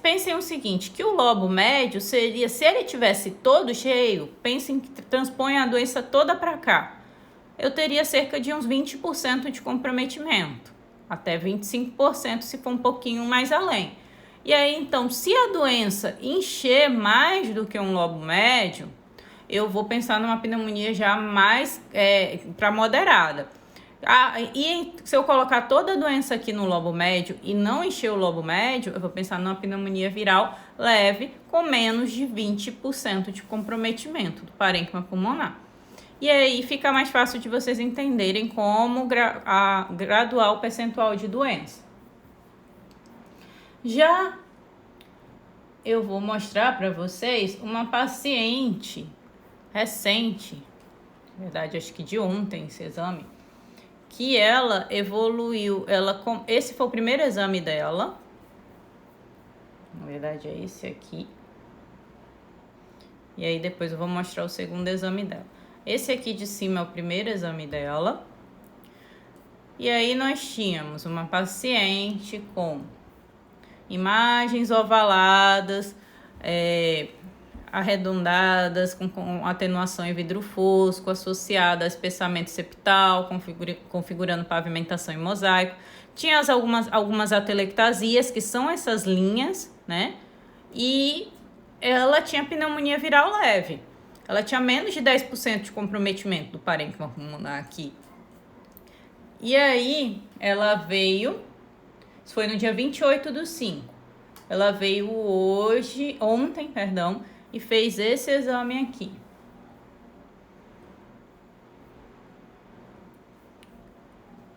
pensem o seguinte, que o lobo médio seria, se ele tivesse todo cheio, pensem que transpõe a doença toda para cá. Eu teria cerca de uns 20% de comprometimento, até 25% se for um pouquinho mais além. E aí, então, se a doença encher mais do que um lobo médio, eu vou pensar numa pneumonia já mais para moderada. E se eu colocar toda a doença aqui no lobo médio e não encher o lobo médio, eu vou pensar numa pneumonia viral leve com menos de 20% de comprometimento do parênquima pulmonar. E aí fica mais fácil de vocês entenderem como graduar o percentual de doença. Já eu vou mostrar para vocês uma paciente recente, na verdade acho que de ontem esse exame, que ela evoluiu, esse foi o primeiro exame dela, na verdade é esse aqui, e aí depois eu vou mostrar o segundo exame dela. Esse aqui de cima é o primeiro exame dela, e aí nós tínhamos uma paciente com imagens ovaladas, arredondadas, com atenuação em vidro fosco, associada a espessamento septal, configurando pavimentação em mosaico. Tinha algumas atelectasias, que são essas linhas, né? E ela tinha pneumonia viral leve. Ela tinha menos de 10% de comprometimento do parênquima pulmonar aqui. E aí, ela veio, isso foi no dia 28/5. Ela veio ontem, e fez esse exame aqui.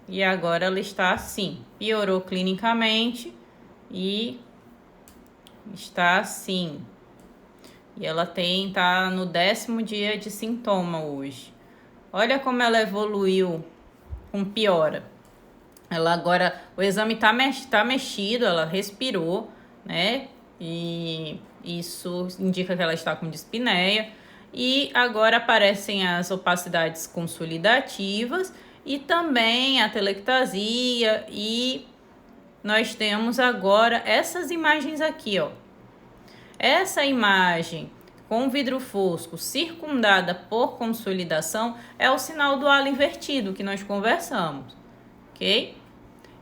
E agora ela está assim, piorou clinicamente e está assim. E ela tá no 10º dia de sintoma hoje. Olha como ela evoluiu com piora. Ela agora, o exame tá mexido, ela respirou, né? E isso indica que ela está com dispneia. E agora aparecem as opacidades consolidativas e também a telectasia. E nós temos agora essas imagens aqui, ó. Essa imagem com vidro fosco circundada por consolidação é o sinal do halo invertido que nós conversamos, ok?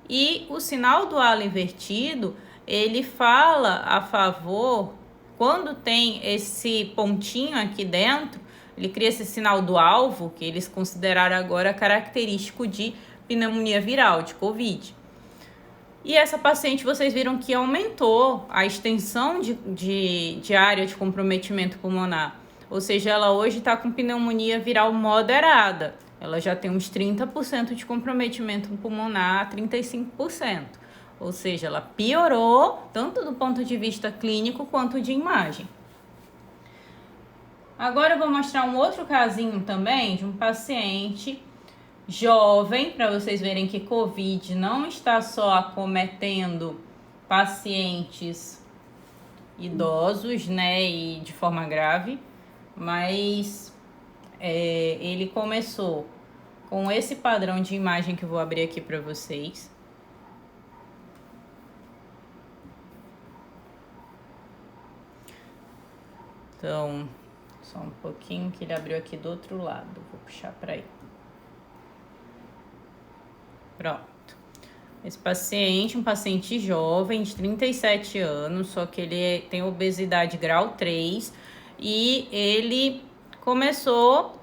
E o sinal do halo invertido, ele fala a favor, quando tem esse pontinho aqui dentro, ele cria esse sinal do alvo, que eles consideraram agora característico de pneumonia viral, de Covid. E essa paciente, vocês viram que aumentou a extensão de área de comprometimento pulmonar. Ou seja, ela hoje está com pneumonia viral moderada. Ela já tem uns 30% de comprometimento pulmonar, 35%. Ou seja, ela piorou tanto do ponto de vista clínico quanto de imagem. Agora eu vou mostrar um outro casinho também de um paciente jovem, para vocês verem que Covid não está só acometendo pacientes idosos, né, e de forma grave, mas ele começou com esse padrão de imagem que eu vou abrir aqui para vocês. Então, só um pouquinho que ele abriu aqui do outro lado, vou puxar para aí. Pronto. Esse paciente, um paciente jovem de 37 anos, só que ele tem obesidade grau 3 e ele começou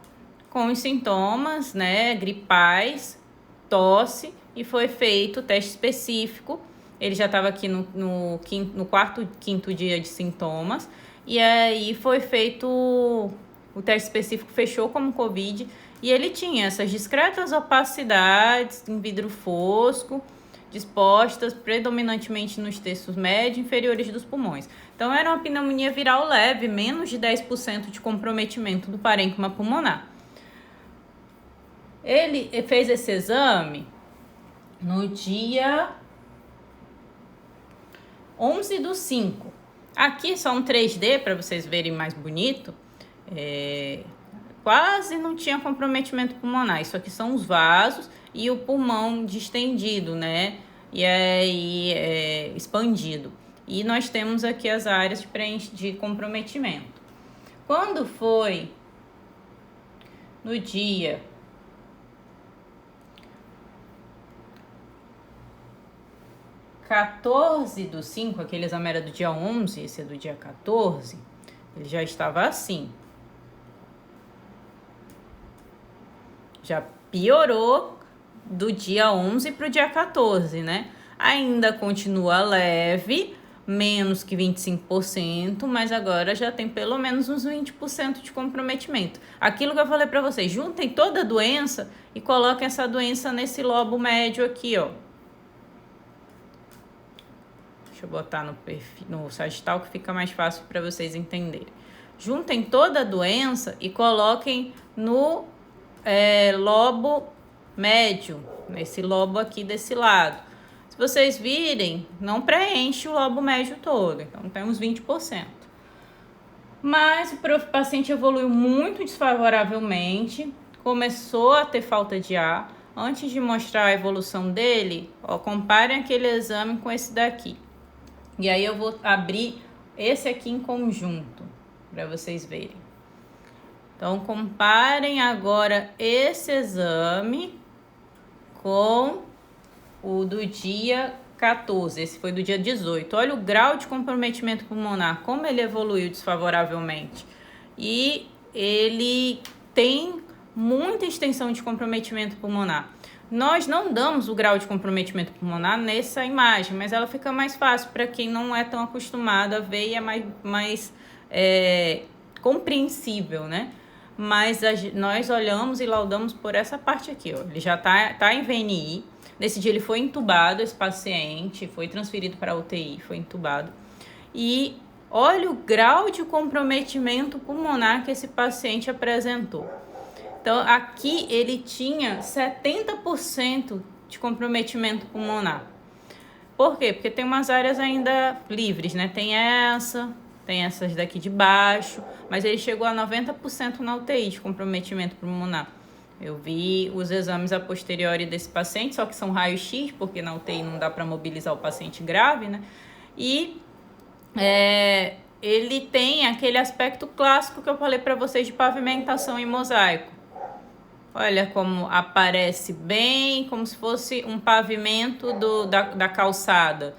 com os sintomas, né, gripais, tosse, e foi feito o teste específico. ele já estava aqui no quarto, quinto dia de sintomas, e aí foi feito o teste específico, fechou como Covid, e ele tinha essas discretas opacidades em vidro fosco, dispostas predominantemente nos terços médio e inferiores dos pulmões. Então, era uma pneumonia viral leve, menos de 10% de comprometimento do parênquima pulmonar. Ele fez esse exame no dia 11/5. Aqui só um 3D para vocês verem mais bonito. Quase não tinha comprometimento pulmonar. Isso aqui são os vasos e o pulmão distendido, né? E aí expandido. E nós temos aqui as áreas de comprometimento. Quando foi no dia 14/5, aquele exame era do dia 11, esse é do dia 14, ele já estava assim. Já piorou do dia 11 para o dia 14, né? Ainda continua leve, menos que 25%, mas agora já tem pelo menos uns 20% de comprometimento. Aquilo que eu falei para vocês, juntem toda a doença e coloquem essa doença nesse lobo médio aqui, ó. Deixa eu botar no sagital que fica mais fácil para vocês entenderem. Juntem toda a doença e coloquem no lobo médio, nesse lobo aqui desse lado. Se vocês virem, não preenche o lobo médio todo, então tem uns 20%. Mas o paciente evoluiu muito desfavoravelmente, começou a ter falta de ar. Antes de mostrar a evolução dele, comparem aquele exame com esse daqui. E aí eu vou abrir esse aqui em conjunto, para vocês verem. Então, comparem agora esse exame com o do dia 14. Esse foi do dia 18. Olha o grau de comprometimento pulmonar, como ele evoluiu desfavoravelmente. E ele tem muita extensão de comprometimento pulmonar. Nós não damos o grau de comprometimento pulmonar nessa imagem, mas ela fica mais fácil para quem não é tão acostumado a ver e é mais compreensível, né? Mas nós olhamos e laudamos por essa parte aqui, ó. Ele já tá em VNI. Nesse dia ele foi entubado, esse paciente, foi transferido para a UTI, foi entubado. E olha o grau de comprometimento pulmonar que esse paciente apresentou. Então, aqui ele tinha 70% de comprometimento pulmonar. Por quê? Porque tem umas áreas ainda livres, né? Tem essas daqui de baixo, mas ele chegou a 90% na UTI de comprometimento pulmonar. Eu vi os exames a posteriori desse paciente, só que são raio-x, porque na UTI não dá para mobilizar o paciente grave, né? E ele tem aquele aspecto clássico que eu falei para vocês de pavimentação em mosaico. Olha como aparece bem, como se fosse um pavimento da calçada.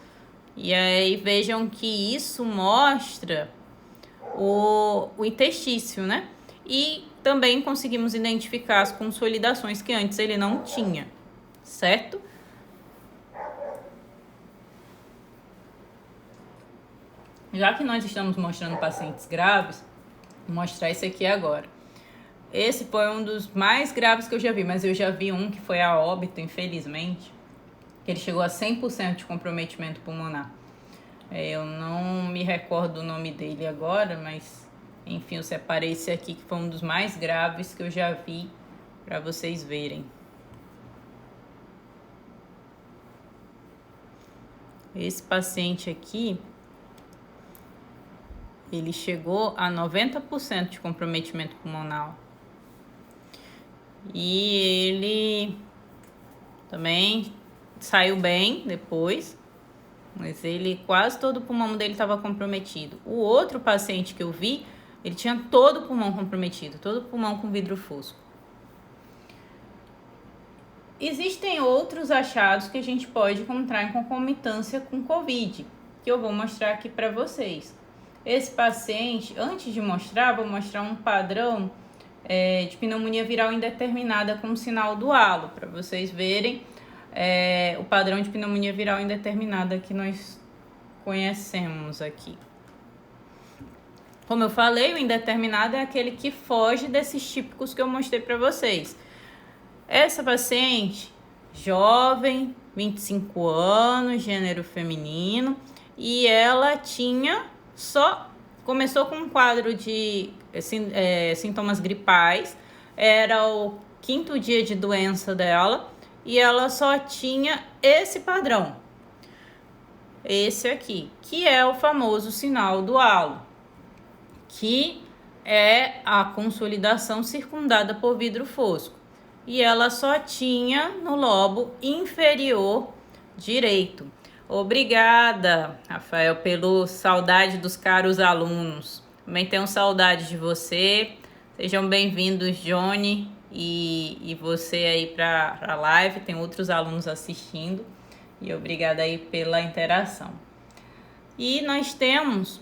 E aí vejam que isso mostra o interstício, né? E também conseguimos identificar as consolidações que antes ele não tinha, certo? Já que nós estamos mostrando pacientes graves, vou mostrar esse aqui agora. Esse foi um dos mais graves que eu já vi, mas eu já vi um que foi a óbito, infelizmente, que ele chegou a 100% de comprometimento pulmonar. Eu não me recordo o nome dele agora, mas enfim, eu separei esse aqui que foi um dos mais graves que eu já vi para vocês verem. Esse paciente aqui, ele chegou a 90% de comprometimento pulmonar. E ele também saiu bem depois, mas quase todo o pulmão dele estava comprometido. O outro paciente que eu vi, ele tinha todo o pulmão comprometido, todo o pulmão com vidro fosco. Existem outros achados que a gente pode encontrar em concomitância com Covid, que eu vou mostrar aqui para vocês. Esse paciente, antes de mostrar, vou mostrar um padrão de pneumonia viral indeterminada com sinal do halo, para vocês verem o padrão de pneumonia viral indeterminada que nós conhecemos aqui. Como eu falei, o indeterminado é aquele que foge desses típicos que eu mostrei para vocês. Essa paciente, jovem, 25 anos, gênero feminino, e ela começou com um quadro de sintomas gripais, era o 5º dia de doença dela, e ela só tinha esse padrão, esse aqui, que é o famoso sinal do halo, que é a consolidação circundada por vidro fosco. E ela só tinha no lobo inferior direito. Obrigada, Rafael, pelo saudade dos caros alunos. Também tenho saudade de você. Sejam bem-vindos, Johnny, e você aí para a live. Tem outros alunos assistindo. E obrigada aí pela interação. E nós temos,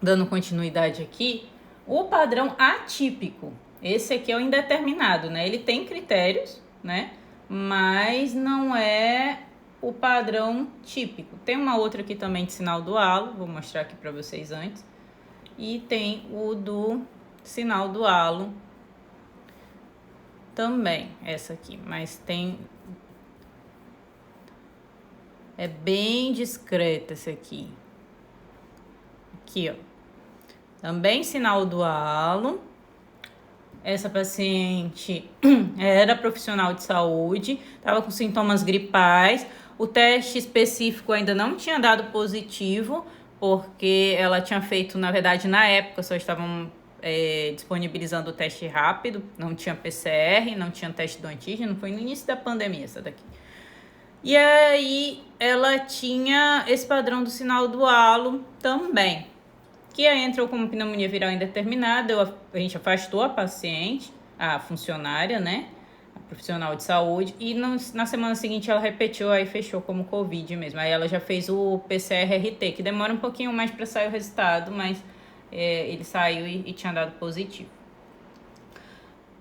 dando continuidade aqui, o padrão atípico. Esse aqui é o indeterminado, né? Ele tem critérios, né? Mas não é o padrão típico. Tem uma outra aqui também de sinal do halo, vou mostrar aqui para vocês antes. E tem o do sinal do halo também, essa aqui. Mas tem... é bem discreta esse aqui. Aqui, ó. Também sinal do halo. Essa paciente era profissional de saúde, estava com sintomas gripais. O teste específico ainda não tinha dado positivo, porque ela tinha feito, na verdade, na época, só estavam disponibilizando o teste rápido, não tinha PCR, não tinha teste do antígeno, foi no início da pandemia essa daqui. E aí ela tinha esse padrão do sinal do halo também, que entrou como pneumonia viral indeterminada. A gente afastou a paciente, a funcionária, né, a profissional de saúde, e na semana seguinte ela repetiu, aí fechou como Covid mesmo. Aí ela já fez o PCR-RT, que demora um pouquinho mais para sair o resultado, mas ele saiu e tinha dado positivo.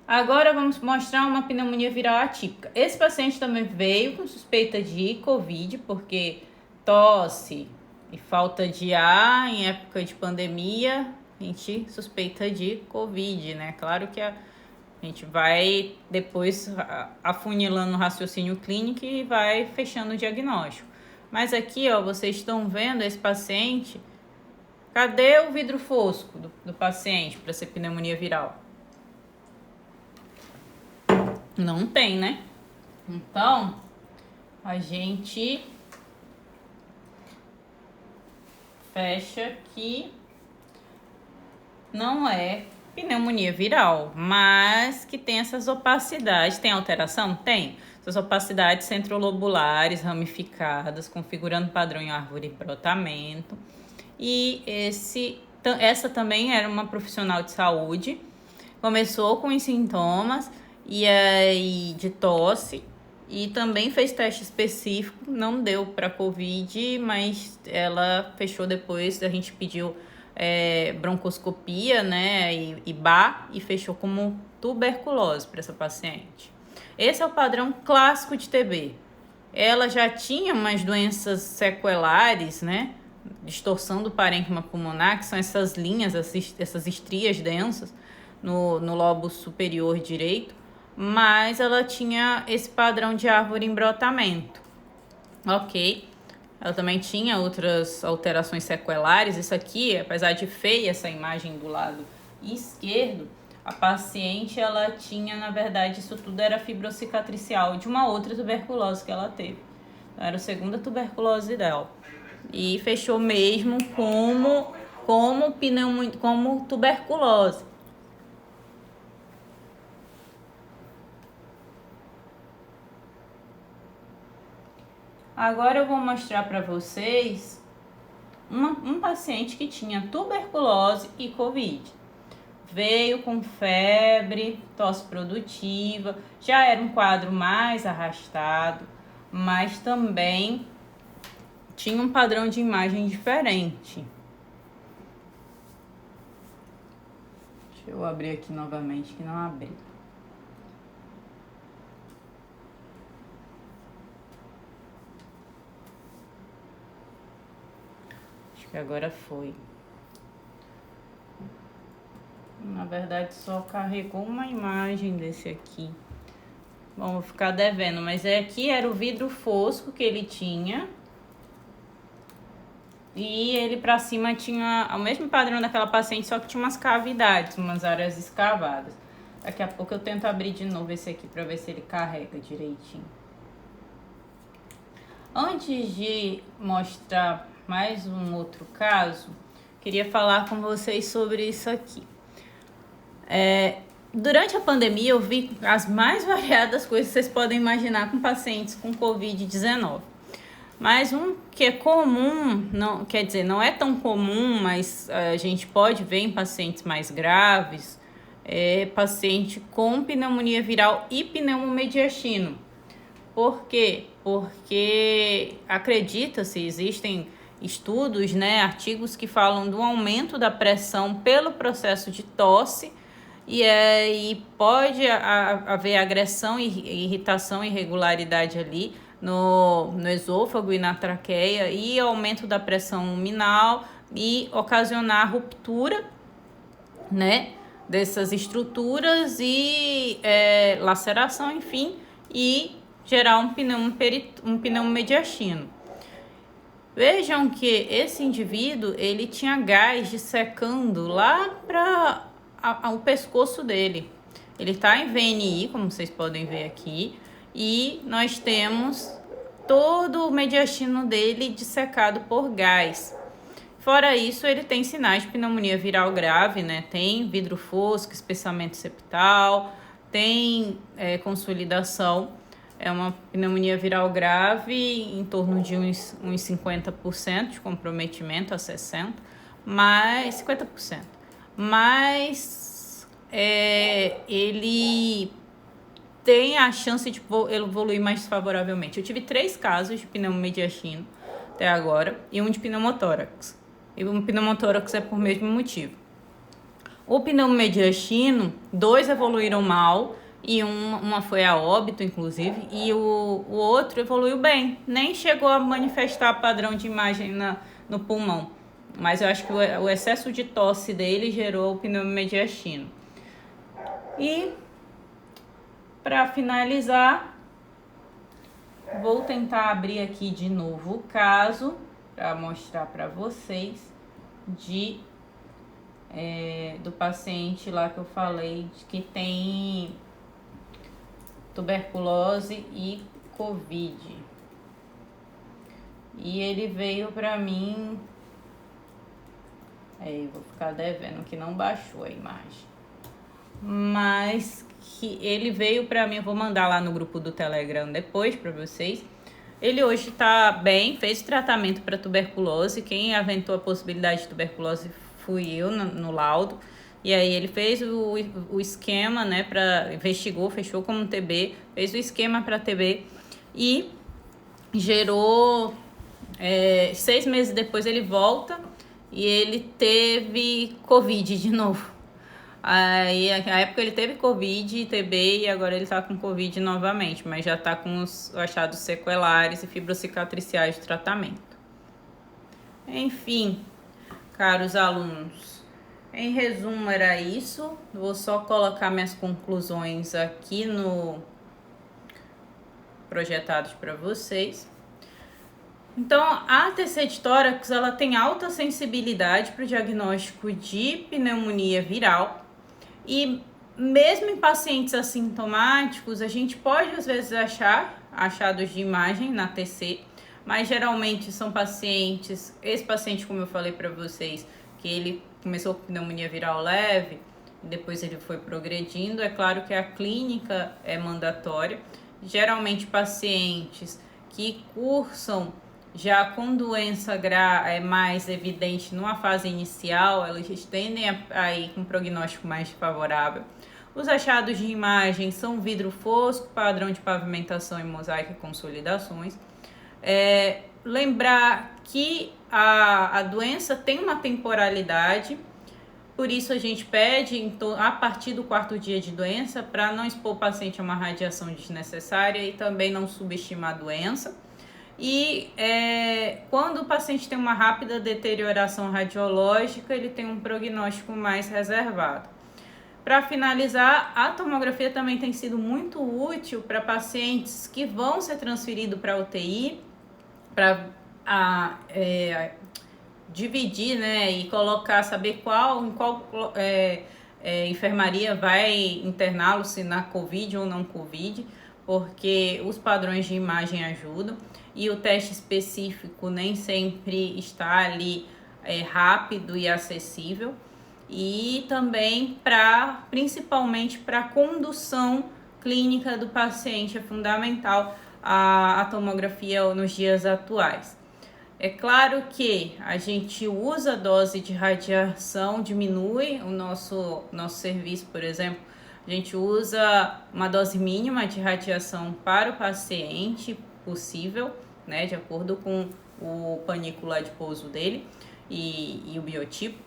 Agora vamos mostrar uma pneumonia viral atípica. Esse paciente também veio com suspeita de Covid, porque tosse e falta de ar em época de pandemia, a gente suspeita de Covid, né? Claro que a gente vai depois afunilando o raciocínio clínico e vai fechando o diagnóstico. Mas aqui, ó, vocês estão vendo esse paciente. Cadê o vidro fosco do paciente para ser pneumonia viral? Não tem, né? Então, a gente fecha que não é pneumonia viral, mas que tem essas opacidades. Tem alteração? Tem. Essas opacidades centrolobulares ramificadas, configurando padrão em árvore de brotamento. E essa também era uma profissional de saúde. Começou com os sintomas e aí de tosse, e também fez teste específico, não deu para Covid, mas ela fechou depois, a gente pediu broncoscopia, né, e BA, e fechou como tuberculose para essa paciente. Esse é o padrão clássico de TB. Ela já tinha umas doenças sequelares, né, distorção do parênquima pulmonar, que são essas linhas, essas estrias densas no lobo superior direito, mas ela tinha esse padrão de árvore em brotamento. Ok. Ela também tinha outras alterações sequelares. Isso aqui, apesar de feia essa imagem do lado esquerdo, a paciente, ela tinha, na verdade, isso tudo era fibrocicatricial de uma outra tuberculose que ela teve. Então, era a segunda tuberculose dela. E fechou mesmo como tuberculose. Agora eu vou mostrar para vocês um paciente que tinha tuberculose e Covid. Veio com febre, tosse produtiva, já era um quadro mais arrastado, mas também tinha um padrão de imagem diferente. Deixa eu abrir aqui novamente, que não abri. que agora foi. Na verdade, só carregou uma imagem desse aqui. Bom, vou ficar devendo, mas aqui era o vidro fosco que ele tinha. E ele pra cima tinha o mesmo padrão daquela paciente, só que tinha umas cavidades, umas áreas escavadas. Daqui a pouco eu tento abrir de novo esse aqui pra ver se ele carrega direitinho. Antes de mostrar mais um outro caso, queria falar com vocês sobre isso aqui. Durante a pandemia eu vi as mais variadas coisas que vocês podem imaginar com pacientes com Covid-19. Mas um que é comum, não, quer dizer, não é tão comum, mas a gente pode ver em pacientes mais graves, é paciente com pneumonia viral e pneumomediastino. Por quê? Porque acredita-se, existem estudos, né, artigos que falam do aumento da pressão pelo processo de tosse e pode haver agressão e irritação e irregularidade ali no esôfago e na traqueia e aumento da pressão luminal e ocasionar ruptura, né, dessas estruturas e laceração, enfim, e gerar um pneumomediastino. Vejam que esse indivíduo, ele tinha gás dissecando lá para o pescoço dele. Ele está em VNI, como vocês podem ver aqui, e nós temos todo o mediastino dele dissecado por gás. Fora isso, ele tem sinais de pneumonia viral grave, né? Tem vidro fosco, espessamento septal, tem consolidação. É uma pneumonia viral grave em torno de uns 50% de comprometimento a 60%, mas 50%. Mas ele tem a chance de evoluir mais favoravelmente. Eu tive 3 casos de pneumomediastino até agora e um de pneumotórax. E um pneumotórax é por mesmo motivo. O pneumomediastino, 2 evoluíram mal e uma foi a óbito, inclusive, e o outro evoluiu bem. Nem chegou a manifestar padrão de imagem no pulmão. Mas eu acho que o excesso de tosse dele gerou o pneumomediastino. E, para finalizar, vou tentar abrir aqui de novo o caso para mostrar para vocês do paciente lá que eu falei que tem tuberculose e Covid. E ele veio para mim, vou ficar devendo que não baixou a imagem, mas que ele veio para mim, eu vou mandar lá no grupo do Telegram depois para vocês. Ele hoje tá bem, fez tratamento para tuberculose. Quem aventou a possibilidade de tuberculose fui eu no laudo. E aí ele fez o esquema, né, investigou, fechou como TB, fez o esquema para TB e gerou, 6 meses depois ele volta e ele teve Covid de novo. Aí, na época ele teve Covid, TB e agora ele tá com Covid novamente, mas já tá com os achados sequelares e fibrocicatriciais de tratamento. Enfim, caros alunos, em resumo era isso. Vou só colocar minhas conclusões aqui no projetados para vocês. Então, a TC de tórax, ela tem alta sensibilidade para o diagnóstico de pneumonia viral. E mesmo em pacientes assintomáticos, a gente pode às vezes achar achados de imagem na TC, mas geralmente são pacientes, esse paciente, como eu falei para vocês, que ele começou com pneumonia viral leve, depois ele foi progredindo. É claro que a clínica é mandatória. Geralmente pacientes que cursam já com doença mais evidente numa fase inicial, elas tendem a ir com um prognóstico mais favorável. Os achados de imagem são vidro fosco, padrão de pavimentação em mosaico e consolidações. Lembrar que a doença tem uma temporalidade, por isso a gente pede a partir do 4º dia de doença para não expor o paciente a uma radiação desnecessária e também não subestimar a doença. E quando o paciente tem uma rápida deterioração radiológica, ele tem um prognóstico mais reservado. Para finalizar, a tomografia também tem sido muito útil para pacientes que vão ser transferidos para UTI, para dividir, né, e colocar, saber em qual enfermaria vai interná-lo, se na COVID ou não COVID, porque os padrões de imagem ajudam e o teste específico nem sempre está ali rápido e acessível. E também principalmente para a condução clínica do paciente, é fundamental a tomografia nos dias atuais. É claro que a gente usa a dose de radiação, diminui o nosso serviço, por exemplo, a gente usa uma dose mínima de radiação para o paciente possível, né, de acordo com o panículo adiposo dele e o biotipo.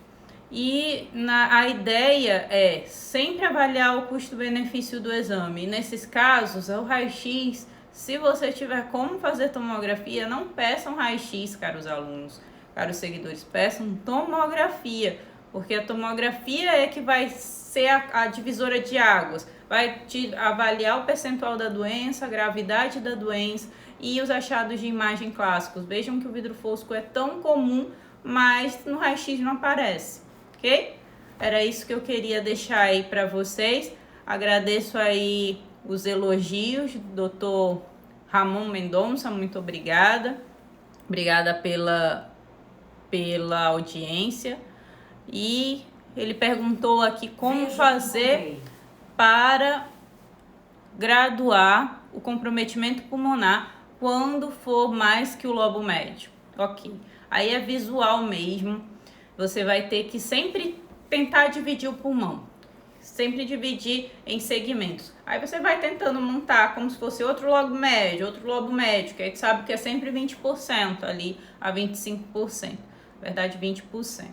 E a ideia é sempre avaliar o custo-benefício do exame. E nesses casos, o raio-x, se você tiver como fazer tomografia, não peçam raio-x, caros alunos, caros seguidores, peçam tomografia, porque a tomografia é que vai ser a divisora de águas, vai te avaliar o percentual da doença, a gravidade da doença e os achados de imagem clássicos. Vejam que o vidro fosco é tão comum, mas no raio-x não aparece, ok? Era isso que eu queria deixar aí para vocês. Agradeço aí os elogios do Dr. Ramon Mendonça, muito obrigada. Obrigada pela audiência. E ele perguntou aqui como fazer para graduar o comprometimento pulmonar quando for mais que o lobo médio. Ok. Aí é visual mesmo. Você vai ter que sempre tentar dividir o pulmão. Sempre dividir em segmentos. Aí você vai tentando montar como se fosse outro lobo médio, que a gente sabe que é sempre 20% ali a 25%. Na verdade, 20%.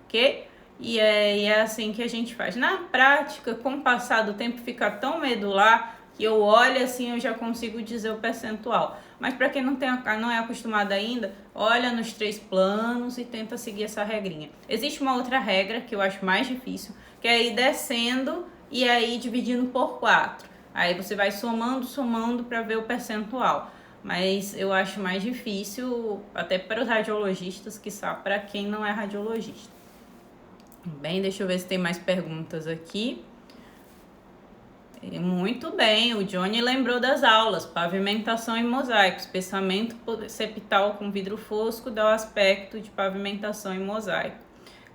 Ok? E é assim que a gente faz. Na prática, com o passar do tempo, fica tão medular que eu olho assim, eu já consigo dizer o percentual. Mas para quem não é acostumado ainda, olha nos 3 planos e tenta seguir essa regrinha. Existe uma outra regra que eu acho mais difícil, que é ir descendo e aí dividindo por 4. Aí você vai somando para ver o percentual. Mas eu acho mais difícil, até para os radiologistas, quiçá para quem não é radiologista. Bem, deixa eu ver se tem mais perguntas aqui. Muito bem, o Johnny lembrou das aulas, pavimentação em mosaico, espessamento septal com vidro fosco dá o aspecto de pavimentação em mosaico.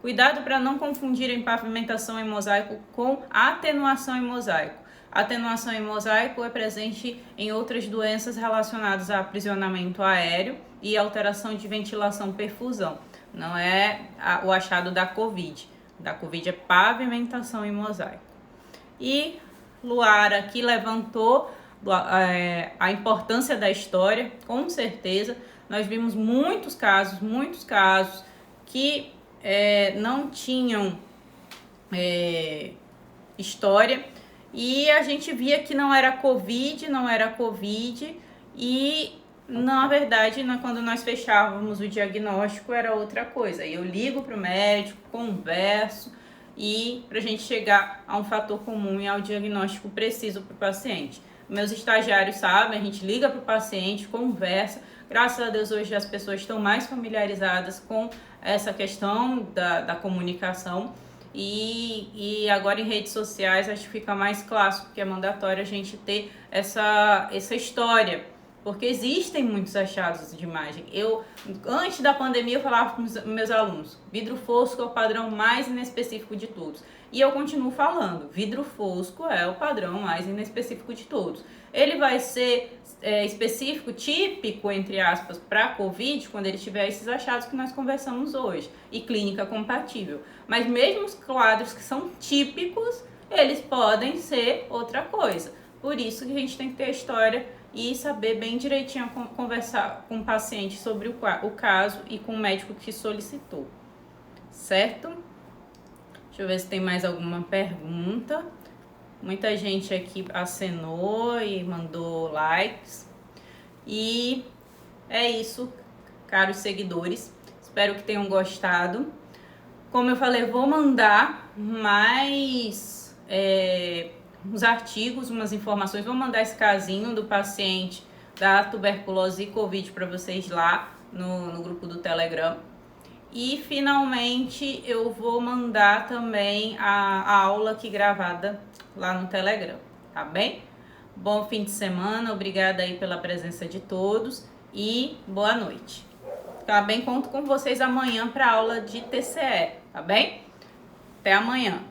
Cuidado para não confundirem pavimentação em mosaico com atenuação em mosaico. Atenuação em mosaico é presente em outras doenças relacionadas a aprisionamento aéreo e alteração de ventilação-perfusão. Não é o achado da COVID. Da COVID é pavimentação em mosaico. E Luara aqui levantou a importância da história, com certeza. Nós vimos muitos casos que não tinham história e a gente via que não era Covid e na verdade quando nós fechávamos o diagnóstico era outra coisa. Eu ligo para o médico, converso e para a gente chegar a um fator comum e ao diagnóstico preciso para o paciente. Meus estagiários sabem, a gente liga para o paciente, conversa. Graças a Deus hoje as pessoas estão mais familiarizadas com essa questão da comunicação e agora em redes sociais acho que fica mais clássico, porque é mandatório a gente ter essa história. Porque existem muitos achados de imagem. Antes da pandemia, eu falava com os meus alunos, vidro fosco é o padrão mais inespecífico de todos. E eu continuo falando, vidro fosco é o padrão mais inespecífico de todos. Ele vai ser específico, típico, entre aspas, para COVID, quando ele tiver esses achados que nós conversamos hoje. E clínica compatível. Mas mesmo os quadros que são típicos, eles podem ser outra coisa. Por isso que a gente tem que ter a história e saber bem direitinho, conversar com o paciente sobre o caso e com o médico que solicitou, certo? Deixa eu ver se tem mais alguma pergunta. Muita gente aqui acenou e mandou likes. E É isso, caros seguidores. Espero que tenham gostado. Como eu falei, eu vou mandar mais uns artigos, umas informações. Vou mandar esse casinho do paciente da tuberculose e Covid para vocês lá no grupo do Telegram. E finalmente eu vou mandar também a aula aqui gravada lá no Telegram, tá bem? Bom fim de semana, obrigada aí pela presença de todos e boa noite. Tá bem? Conto com vocês amanhã para aula de TCE, tá bem? Até amanhã.